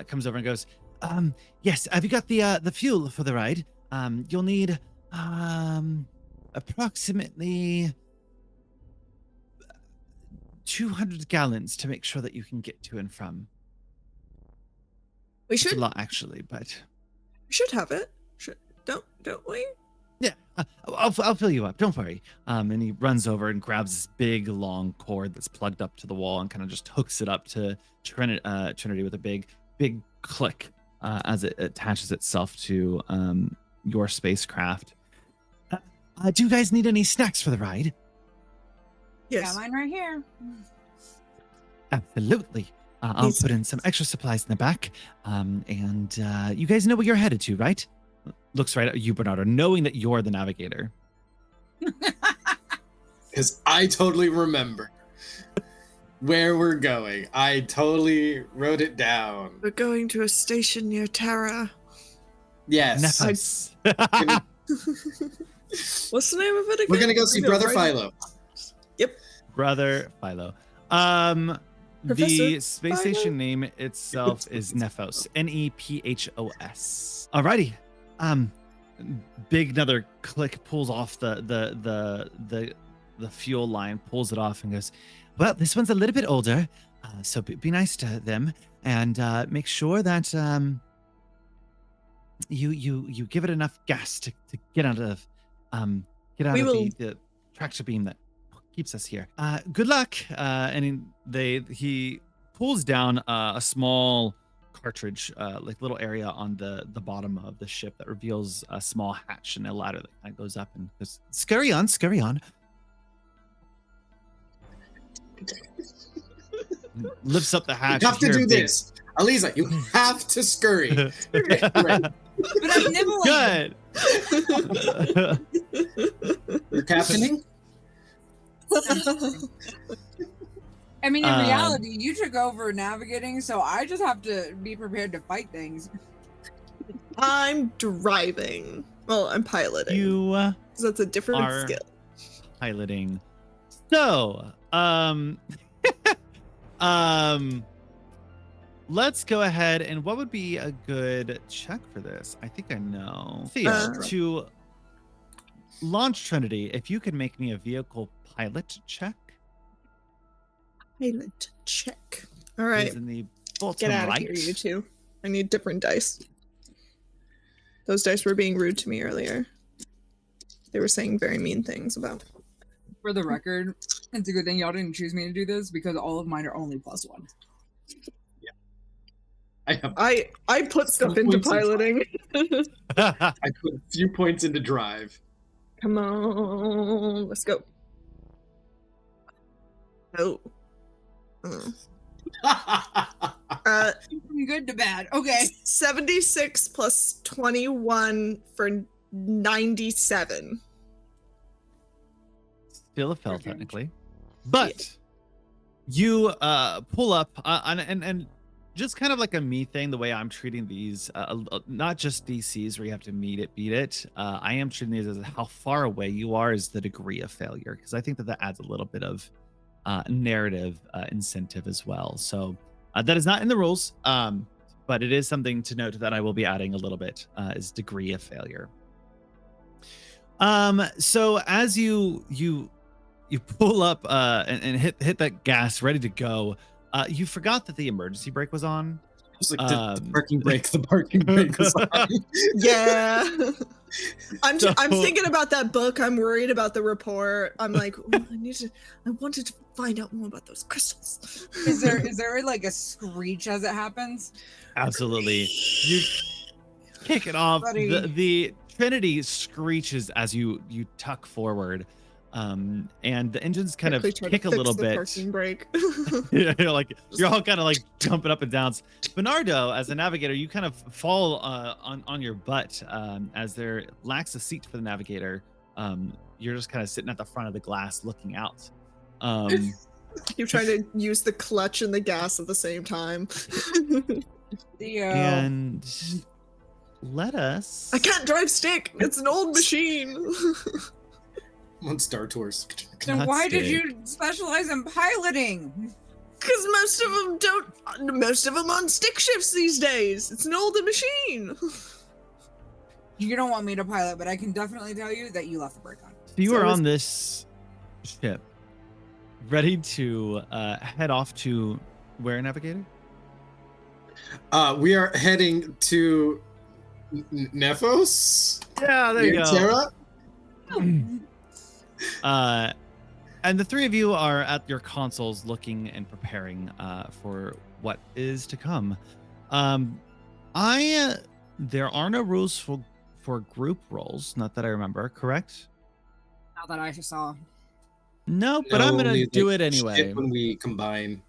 S1: comes over and goes, yes, have you got the fuel for the ride? You'll need approximately 200 gallons to make sure that you can get to and from.
S2: We
S1: It's
S2: should
S1: a lot, actually, but
S2: have it. Don't we?
S1: yeah, I'll fill you up. Don't worry. And he runs over and grabs this big, long cord that's plugged up to the wall and kind of just hooks it up to Trinity with a big click as it attaches itself to your spacecraft. Do you guys need any snacks for the ride?
S2: Yes.
S4: Got mine right here.
S1: Absolutely. I'll put in some extra supplies in the back. And you guys know where you're headed to, right? Looks right at you, Bernardo, knowing that you're the navigator.
S3: Because I totally remember where we're going. I totally wrote it down.
S2: We're going to a station near Terra.
S3: Yes.
S1: Nephos.
S2: What's the name of it again?
S3: We're gonna go see Brother Philo.
S2: Yep.
S1: Brother Philo. The
S2: Professor
S1: space
S2: Philo?
S1: station name itself is Nephos. Nephos. Alrighty. Big another click pulls off the fuel line, pulls it off and goes, well, this one's a little bit older, so be nice to them and make sure that you give it enough gas to get out of the tractor beam that keeps us here. Good luck. And he pulls down a small cartridge, like little area on the bottom of the ship that reveals a small hatch and a ladder that kind of goes up and goes, scurry on. Lifts up the hatch.
S3: You have to
S1: hear a
S3: do
S1: big-
S3: this. Aliza, you have to scurry. Right.
S4: But I'm nibbling.
S1: Good.
S3: You're captaining?
S4: I mean, in
S1: Um,
S4: reality, you took over navigating, so I just have to be prepared to fight things.
S2: I'm driving. Well, I'm piloting.
S1: You
S2: 'Cause that's a different
S1: are
S2: skill.
S1: piloting. So, let's go ahead and what would be a good check for this? I think I know. Theo, to launch Trinity, if you could make me a vehicle pilot check.
S2: Pilot check. All
S1: It
S2: right.
S1: is in the bottom
S2: Get out of
S1: right.
S2: here, you two. I need different dice. Those dice were being rude to me earlier. They were saying very mean things about.
S4: For the record, it's a good thing y'all didn't choose me to do this because all of mine are only +1.
S2: I put stuff into piloting.
S3: I put a few points into drive.
S2: Come on, let's go. Oh.
S4: From good to bad. Okay.
S2: 76 plus 21 for 97.
S1: Still a fail
S4: Okay.
S1: technically, but you pull up and just kind of like a me thing. The way I'm treating these, not just DCs where you have to meet it, beat it. I am treating these as how far away you are is the degree of failure, because I think that adds a little bit of narrative incentive as well. So that is not in the rules, but it is something to note that I will be adding a little bit is degree of failure. So as you pull up and hit that gas, ready to go, you forgot that the emergency brake was on.
S3: It's like the parking brake. The parking brake was on.
S2: Yeah. I'm
S1: So-
S2: thinking about that book. I'm worried about the report. I'm like, "Ooh, I wanted to find out more about those crystals.
S4: Is there like a screech as it happens?
S1: Absolutely. You kick it off.
S4: Buddy.
S1: The Trinity screeches as you tuck forward. And the engines kind of
S2: Quickly try to
S1: kick a
S2: fix
S1: little
S2: the
S1: bit.
S2: parking brake.
S1: You're all kind of like jumping up and down. Bernardo, as a navigator, you kind of fall on your butt as there lacks a seat for the navigator. You're just kind of sitting at the front of the glass looking out.
S2: You're trying to use the clutch and the gas at the same time.
S4: Theo.
S1: And let us.
S2: I can't drive stick. It's an old machine.
S3: I'm on Star Tours.
S4: Then why did
S1: Fantastic.
S4: you specialize in piloting?
S2: Because most of them on stick shifts these days. It's an older machine.
S4: You don't want me to pilot, but I can definitely tell you that you left the brake on.
S1: So you are on this ship, ready to head off to where, Navigator?
S3: We are heading to Nephos.
S1: Yeah, there you go.
S3: Terra.
S1: And the three of you are at your consoles looking and preparing for what is to come. There are no rules for group roles, not that I remember, correct?
S4: Not that I saw.
S1: No, but I'm gonna do it anyway.
S3: When we combine.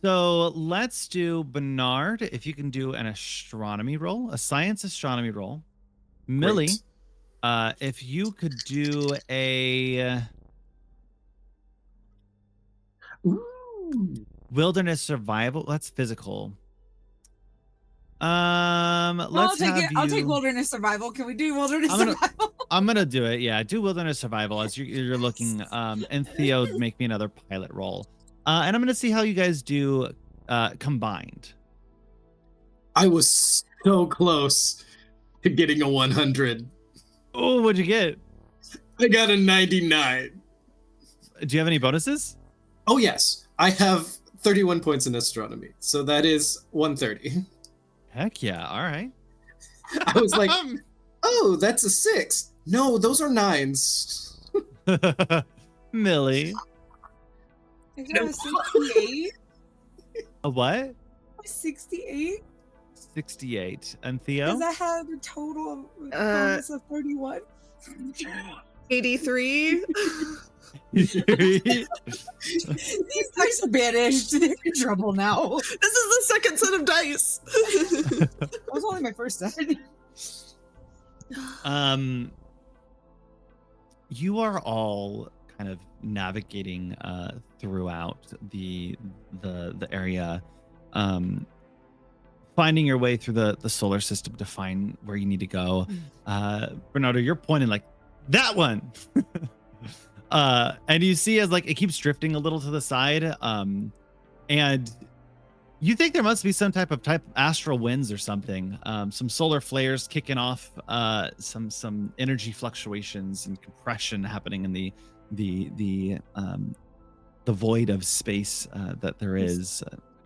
S1: So let's do Bernard, if you can do an astronomy roll, a science astronomy roll. Millie, if you could do a wilderness survival, that's physical. I'll
S4: take wilderness survival. Can we do wilderness survival?
S1: I'm gonna do it. Yeah, do wilderness survival as you're looking. And Theo, make me another pilot roll. And I'm gonna see how you guys do combined.
S3: I was so close to getting a 100.
S1: Oh, what'd you get?
S3: I got a 99.
S1: Do you have any bonuses?
S3: Oh yes, I have 31 points in astronomy, so that is 130.
S1: Heck yeah! All right.
S3: I was like, oh, that's a 6. No, those are 9s.
S1: Millie.
S4: Is that a 68?
S1: A what?
S4: A 68?
S1: 68. And Theo?
S4: Does that have a total bonus of 31?
S2: 83.
S4: These dice are banished. They're in trouble now.
S2: This is the second set of dice.
S4: That was only my first set.
S1: You are all kind of navigating throughout the area, finding your way through the solar system to find where you need to go. Bernardo, you're pointing like that one. And you see as like it keeps drifting a little to the side, and you think there must be some type of astral winds or something, some solar flares kicking off, some energy fluctuations and compression happening in the void of space that there is.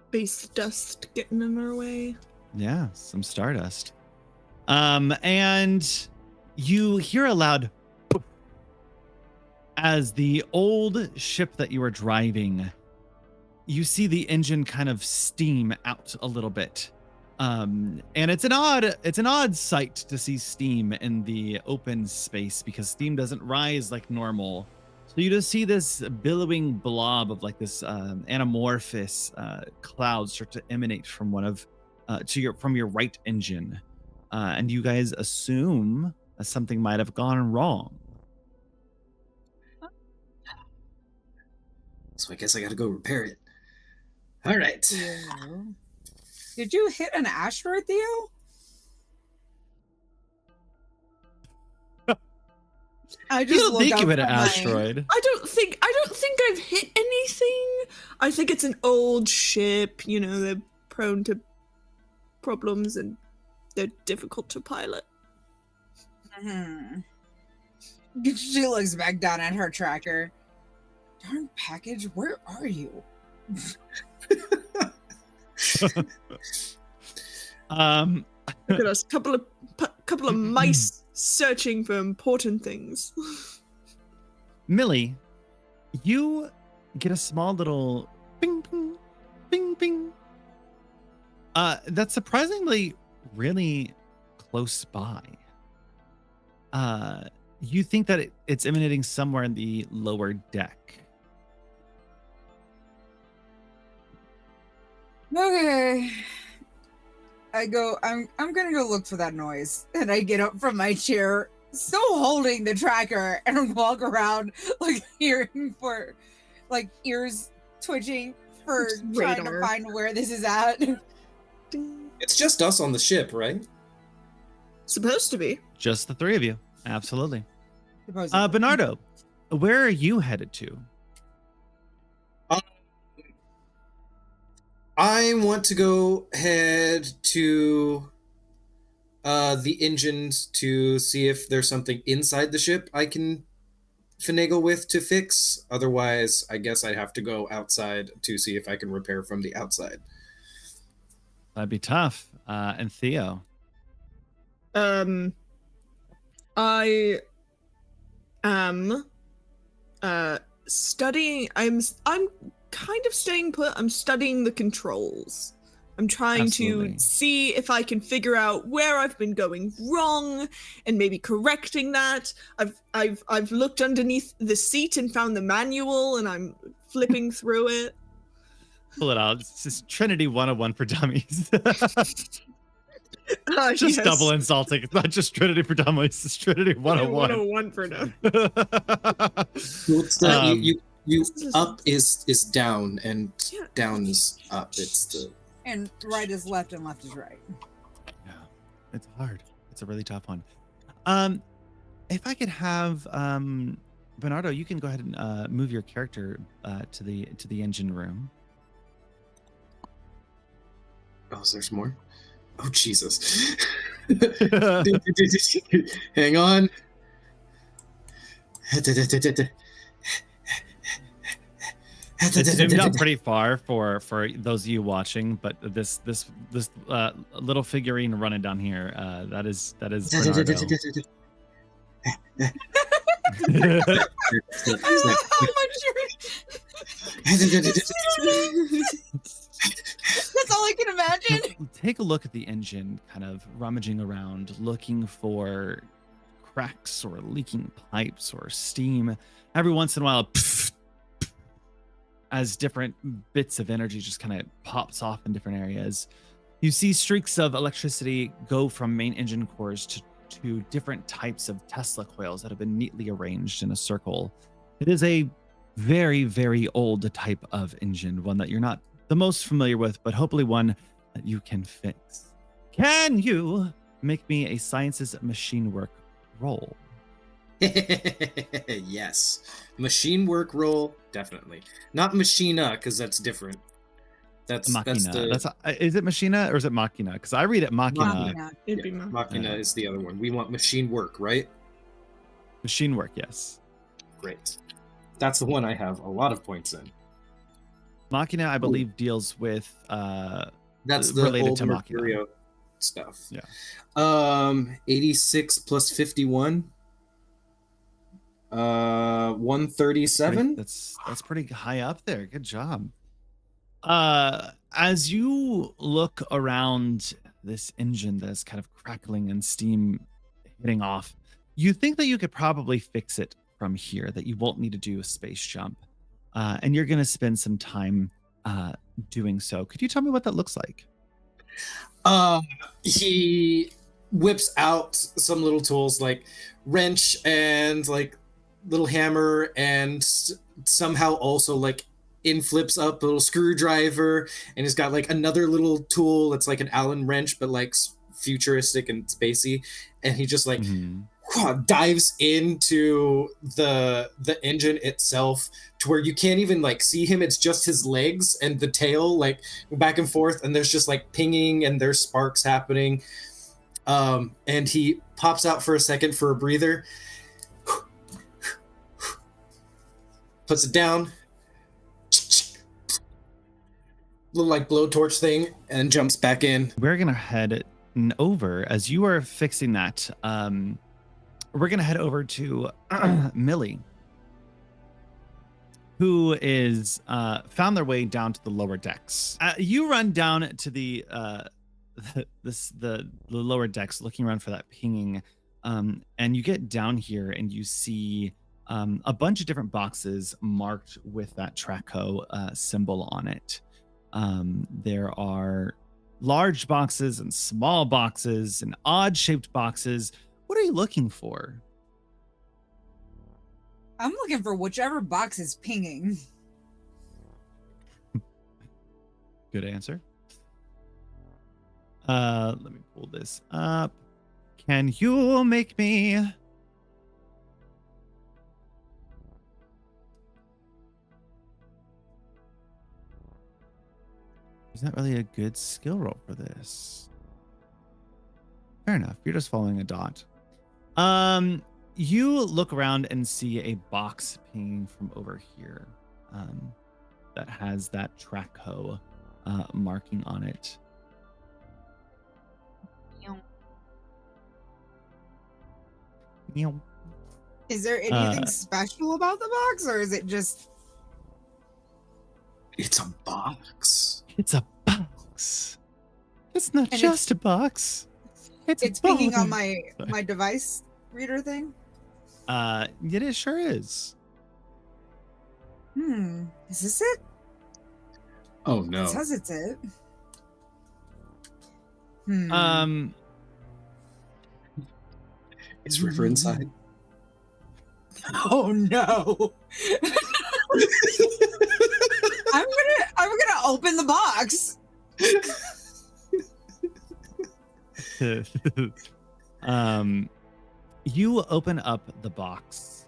S2: Space dust getting in our way.
S1: Yeah, some stardust. And you hear a loud poof as the old ship that you were driving, you see the engine kind of steam out a little bit. And it's an odd sight to see steam in the open space because steam doesn't rise like normal. So you just see this billowing blob of like this anamorphous cloud start to emanate from from your right engine, and you guys assume that something might have gone wrong.
S3: So I guess I gotta go repair it. All right.
S4: Yeah. Did you hit an asteroid, Theo? I just
S1: think of it an asteroid.
S2: I don't think I've hit anything. I think it's an old ship. You know, they're prone to problems and they're difficult to pilot.
S4: She looks back down at her tracker. Darn package, where are you?
S2: Look at us, couple of mice searching for important things.
S1: Millie, you get a small little ping ping ping ping. That's surprisingly really close by. You think that it's emanating somewhere in the lower deck.
S4: Okay. I'm gonna go look for that noise. And I get up from my chair, still holding the tracker, and walk around like hearing for like ears twitching for trying to find where this is at.
S3: It's just us on the ship, right?
S2: Supposed to be.
S1: Just the three of you. Absolutely. Bernardo, where are you headed to?
S3: I want to go head to the engines to see if there's something inside the ship I can finagle with to fix. Otherwise, I guess I'd have to go outside to see if I can repair from the outside.
S1: That'd be tough. And Theo.
S2: I am studying. I'm kind of staying put. I'm studying the controls. I'm trying
S1: Absolutely.
S2: to see if I can figure out where I've been going wrong and maybe correcting that. I've looked underneath the seat and found the manual, and I'm flipping through it.
S1: Pull it out. It's just Trinity 101 for dummies. Just
S2: Yes.
S1: double insulting. It's not just Trinity for dummies. It's Trinity 101.
S2: 101 for dummies.
S3: What's that? Up is down, and
S2: Yeah.
S3: down is up. It's the
S4: And right is left and left is right.
S1: Yeah, it's hard. It's a really tough one. If I could have Bernardo, you can go ahead and move your character to the engine room.
S3: Oh, there's more? Oh, Jesus. Hang on.
S1: It's zoomed out pretty far for those of you watching, but this little figurine running down here, that is Bernardo.
S4: I love how much That's all I can imagine.
S1: Take a look at the engine, kind of rummaging around, looking for cracks or leaking pipes or steam. Every once in a while, as different bits of energy just kind of pops off in different areas. You see streaks of electricity go from main engine cores to different types of Tesla coils that have been neatly arranged in a circle. It is a very, very old type of engine, one that you're not the most familiar with, but hopefully one that you can fix. Can you make me a sciences machine work roll?
S3: Yes. Machine work roll, definitely. Not machina, because that's different. That's
S1: Machina. Is it machina or is it machina? Because I read it machina.
S4: Machina.
S2: It'd be
S3: Machina is the other one. We want machine work, right?
S1: Machine work, yes.
S3: Great. That's the one I have a lot of points in.
S1: Machina, I believe, deals with
S3: That's the
S1: related
S3: old
S1: to Machina.
S3: Mercurio stuff.
S1: Yeah.
S3: 86 plus 51. 137.
S1: That's pretty high up there. Good job. As you look around this engine that's kind of crackling and steam hitting off, you think that you could probably fix it from here, that you won't need to do a space jump. And you're going to spend some time doing so. Could you tell me what that looks like?
S3: He whips out some little tools like wrench and like little hammer, and somehow also like flips up a little screwdriver, and he's got like another little tool that's like an Allen wrench but like futuristic and spacey, and he just like dives into the engine itself to where you can't even like see him. It's just his legs and the tail like back and forth, and there's just like pinging and there's sparks happening, and he pops out for a second for a breather, puts it down, little like blowtorch thing, and jumps back in.
S1: We're gonna head over as you are fixing that. We're gonna head over to Millie, who is found their way down to the lower decks. You run down to the lower decks, looking around for that pinging, and you get down here and you see a bunch of different boxes marked with that Traco symbol on it. There are large boxes and small boxes and odd-shaped boxes. What are you looking for?
S4: I'm looking for whichever box is pinging.
S1: Good answer. Let me pull this up. Can you make me There's not really a good skill roll for this. Fair enough. You're just following a dot. You look around and see a box pinging from over here that has that Traco marking on it.
S4: Is there anything special about the box, or is it just...
S3: It's a box.
S1: It's a box. It's not
S4: And
S1: just a box. It's
S4: pinging on
S1: box.
S4: my device reader thing?
S1: It sure is.
S4: Is this it?
S3: Oh no.
S4: It says it's it.
S3: Is River inside?
S4: Oh no. I'm gonna open the box.
S1: You open up the box,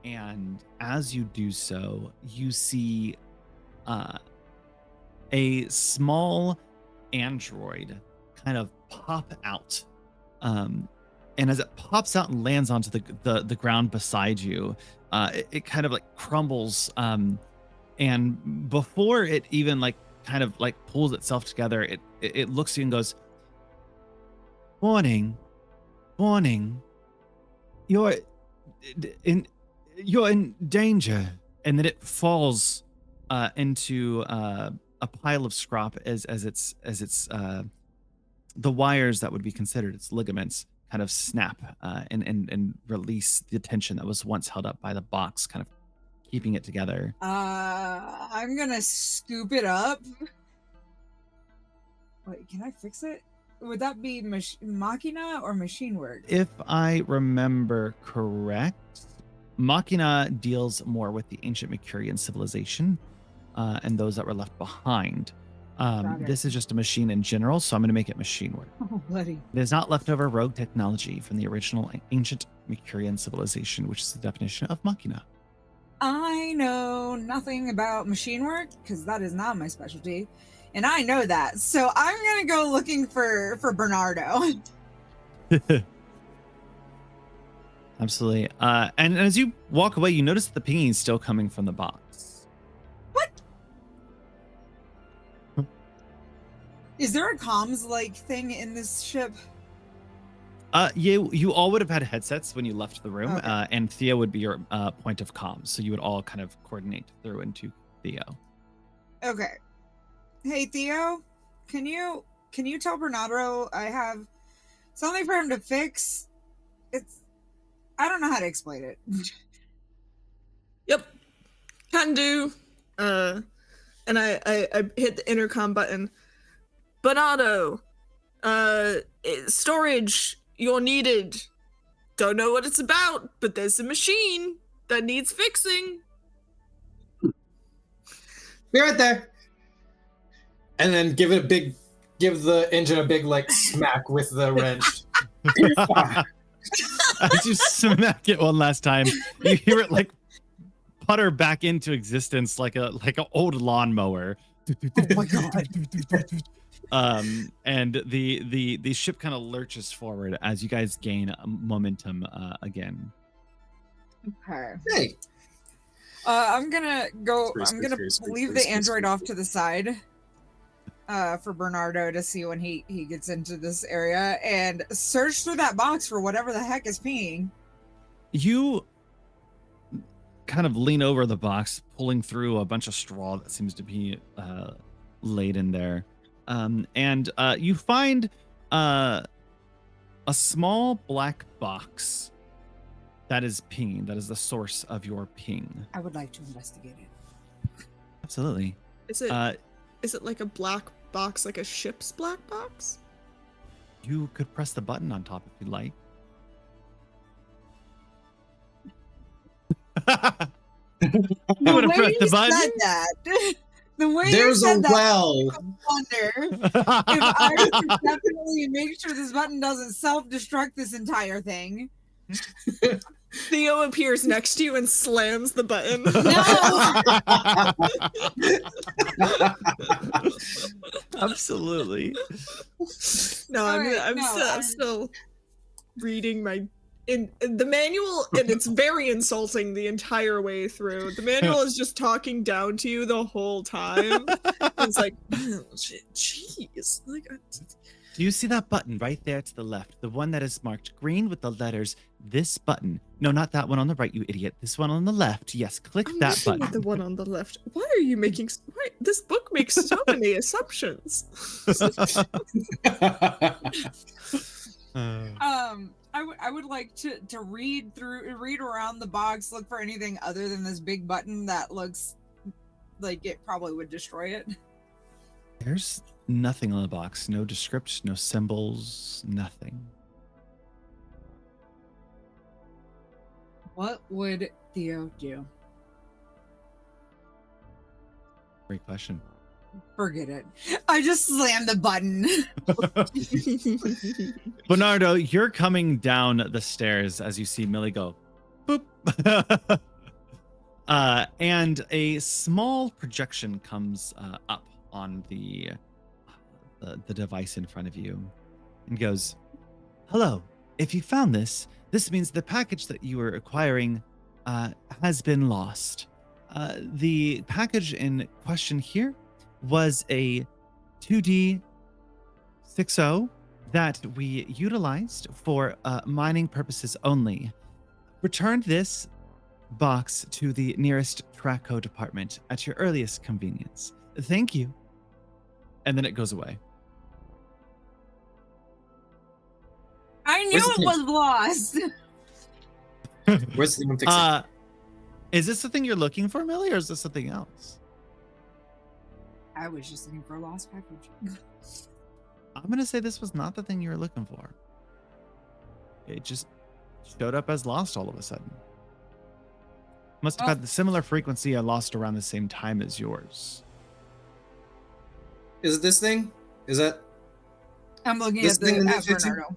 S1: and as you do so, you see a small android kind of pop out. And as it pops out and lands onto the ground beside you, it kind of like crumbles. And before it even kind of pulls itself together, it looks at you and goes, "Warning, warning, you're in danger." And then it falls into a pile of scrap as it's the wires that would be considered its ligaments kind of snap and release the tension that was once held up by the box, kind of keeping it together.
S4: I'm gonna scoop it up. Wait, can I fix it? Would that be machina or machine work?
S1: If I remember correct, machina deals more with the ancient Mercurian civilization and those that were left behind. This is just a machine in general, so I'm going to make it machine work.
S4: Oh, bloody.
S1: It is not leftover rogue technology from the original ancient Mercurian civilization, which is the definition of machina.
S4: I know nothing about machine work because that is not my specialty, and I know that. So I'm gonna go looking for Bernardo.
S1: Absolutely. And as you walk away, you notice that the pinging is still coming from the box.
S4: What? Is there a comms thing in this ship?
S1: You all would have had headsets when you left the room,
S4: Okay.
S1: and Theo would be your point of comms, so you would all kind of coordinate through into Theo.
S4: Okay. Hey Theo, can you tell Bernardo I have something for him to fix? I don't know how to explain it.
S2: Yep, can do. And I hit the intercom button. Bernardo, storage, you're needed. Don't know what it's about, but there's a machine that needs fixing.
S3: Be right there. And then give the engine a big smack with the wrench.
S1: As you smack it one last time, you hear it putter back into existence like an old lawnmower.
S4: Oh my god.
S1: And the ship kind of lurches forward as you guys gain momentum again.
S4: Okay.
S3: Hey.
S4: I'm gonna
S3: Space,
S4: leave the android off to the side for Bernardo to see when he gets into this area and search through that box for whatever the heck is peeing.
S1: You kind of lean over the box, pulling through a bunch of straw that seems to be laid in there. And you find a small black box that is pinging. That is the source of your ping.
S4: I would like to investigate it.
S1: Absolutely.
S2: Is it like a black box, like a ship's black box?
S1: You could press the button on top if you'd like. You want to press the button?
S4: Said that. The way
S3: There's
S4: you said
S3: a
S4: that,
S3: well.
S4: I wonder if I should definitely make sure this button doesn't self-destruct this entire thing.
S2: Theo appears next to you and slams the button.
S1: Absolutely.
S2: No, I'm still reading my in the manual, and it's very insulting the entire way through. The manual is just talking down to you the whole time. It's like, jeez. Like,
S1: do you see that button right there to the left? The one that is marked green with the letters, this button. No, not that one on the right, you idiot. This one on the left. Yes, click
S2: I'm
S1: that
S2: looking
S1: button.
S2: at the one on the left. Why are you making... Why, this book makes so many assumptions.
S4: I would like to read around the box, look for anything other than this big button that looks like it probably would destroy it.
S1: There's nothing on the box. No description, no symbols, nothing.
S4: What would Theo do?
S1: Great question.
S4: Forget it. I just slammed the button.
S1: Bernardo, you're coming down the stairs as you see Millie go, boop. And a small projection comes up on the device in front of you and goes, hello, if you found this means the package that you were acquiring has been lost. The package in question here was a 2D 6.0 that we utilized for mining purposes only. Return this box to the nearest Traco department at your earliest convenience. Thank you. And then it goes away.
S4: I knew it was lost.
S3: Where's the fix?
S1: Is this the thing you're looking for, Millie, or is this something else?
S4: I was just looking for a lost package.
S1: I'm going to say this was not the thing you were looking for. It just showed up as lost all of a sudden. Must have had the similar frequency I lost around the same time as yours.
S3: Is it this thing? Is that?
S4: I'm looking at Bernardo.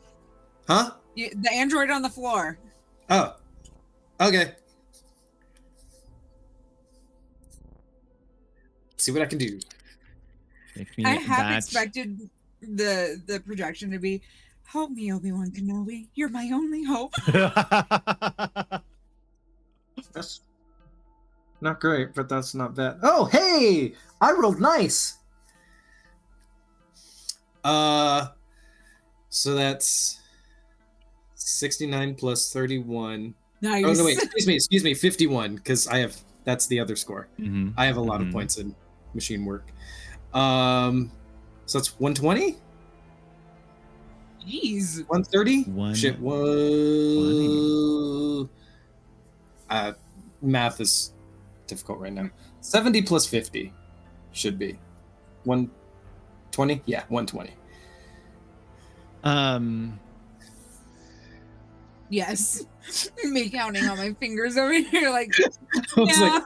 S3: Huh?
S4: The android on the floor.
S3: Oh. Okay. See what I can do.
S4: I have expected the projection to be, help me, Obi-Wan Kenobi. You're my only hope.
S5: That's not great, but that's not bad. Oh, hey! I rolled nice.
S3: So that's 69 plus 31.
S4: Nice.
S3: Oh no, wait, excuse me, 51, because that's the other score.
S1: Mm-hmm.
S3: I have a lot of points in machine work. So that's 120?
S4: Jeez.
S3: 130? Shit, whoa. Math is difficult right now. 70 plus 50 should be 120. Yeah, 120.
S4: Yes. Me counting on my fingers over here, like,
S3: I was
S4: yeah.
S3: like,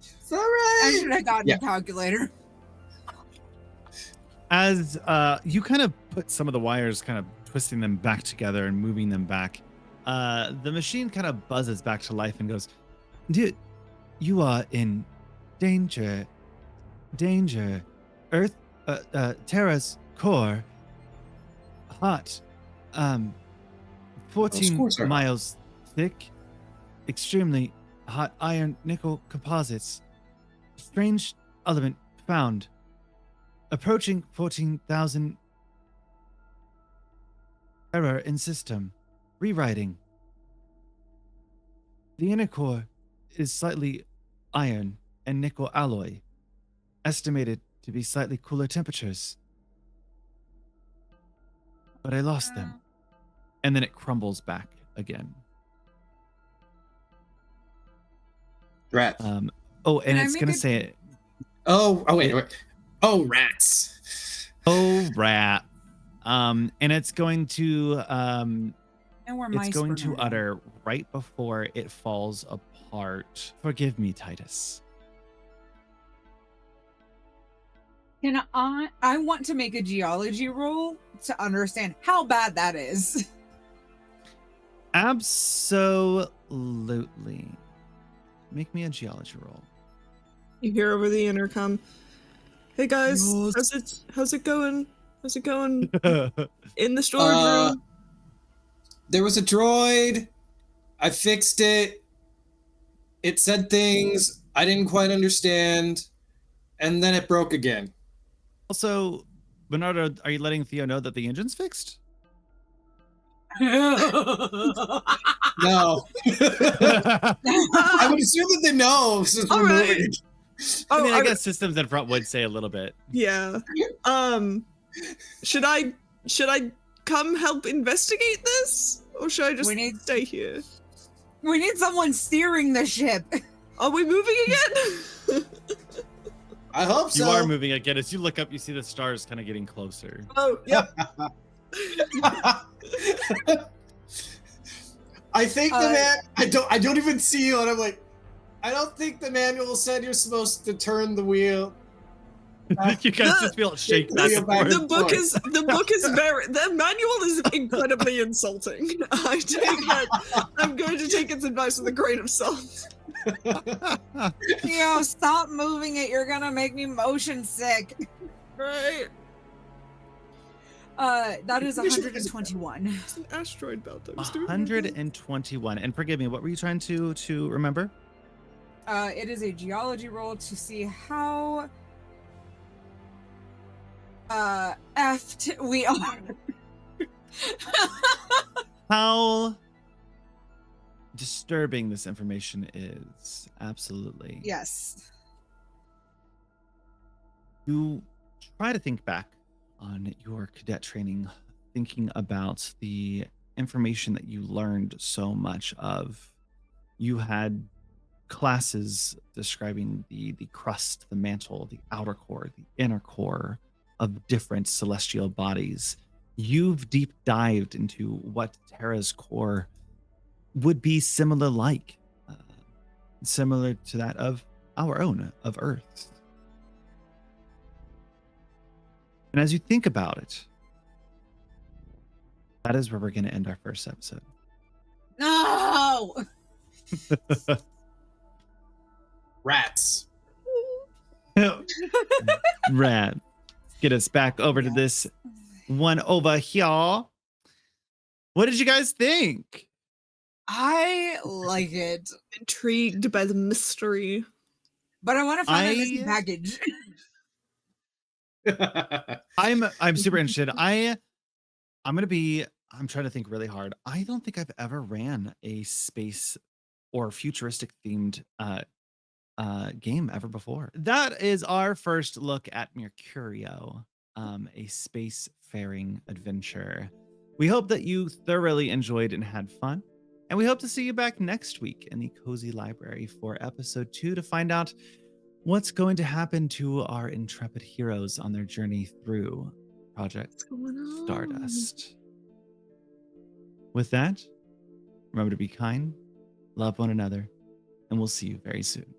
S3: it's all right.
S4: I should have gotten a calculator.
S1: As you kind of put some of the wires, kind of twisting them back together and moving them back, the machine kind of buzzes back to life and goes, dude, you are in danger. Earth, Terra's core, hot, 14 miles thick, extremely hot iron nickel composites, strange element found, approaching 14,000, error in system, rewriting. The inner core is slightly iron and nickel alloy, estimated to be slightly cooler temperatures. But I lost them. And then it crumbles back again.
S3: Rat.
S1: And it's going to say it.
S3: Oh, wait. Oh, rats.
S1: Oh, rat. And it's going to utter right before it falls apart. Forgive me, Titus.
S4: Can I want to make a geology roll to understand how bad that is.
S1: Absolutely. Make me a geology roll.
S2: You hear over the intercom, "Hey guys,
S1: Yes.
S2: how's it going? How's it going in the storage room?"
S3: There was a droid. I fixed it. It said things I didn't quite understand, and then it broke again.
S1: Also, Bernardo, are you letting Theo know that the engine's fixed?
S3: No. I would assume that they know since we're
S2: Alright.
S3: moving.
S1: I mean, I guess systems in front would say a little bit.
S2: Yeah. Should I come help investigate this, or should I just stay here?
S4: We need someone steering the ship.
S2: Are we moving again?
S3: I hope so.
S1: You are moving again. As you look up, you see the stars kind of getting closer.
S2: Oh, yep.
S3: I think the man. I don't even see you, and I'm like, I don't think the manual said you're supposed to turn the wheel.
S1: You guys just feel it shake back and forth.
S2: The manual is incredibly insulting. I'm going to take its advice with a grain of salt.
S4: Theo, stop moving it. You're gonna make me motion sick.
S2: Right.
S4: That is 121.
S2: It's an asteroid belt.
S1: 121. And forgive me, what were you trying to remember?
S4: It is a geology roll to see how effed we are.
S1: How disturbing this information is. Absolutely.
S4: Yes.
S1: You try to think back on your cadet training, thinking about the information that you learned so much of. You had classes describing the crust, the mantle, the outer core, the inner core of different celestial bodies. You've deep dived into what Terra's core would be similar to that of our own, of Earth. And as you think about it, that is where we're going to end our first episode.
S4: No!
S3: Rats.
S1: Rat. Get us back over to this one over here. What did you guys think?
S4: I like it.
S2: Intrigued by the mystery.
S4: But I want to find a missing package.
S1: I'm super interested. I'm trying to think really hard. I don't think I've ever ran a space or futuristic themed game ever before. That is our first look at Mercurio, a spacefaring adventure. We hope that you thoroughly enjoyed and had fun. And we hope to see you back next week in the Cozy Library for episode 2 to find out what's going to happen to our intrepid heroes on their journey through Project Stardust. With that, remember to be kind, love one another, and we'll see you very soon.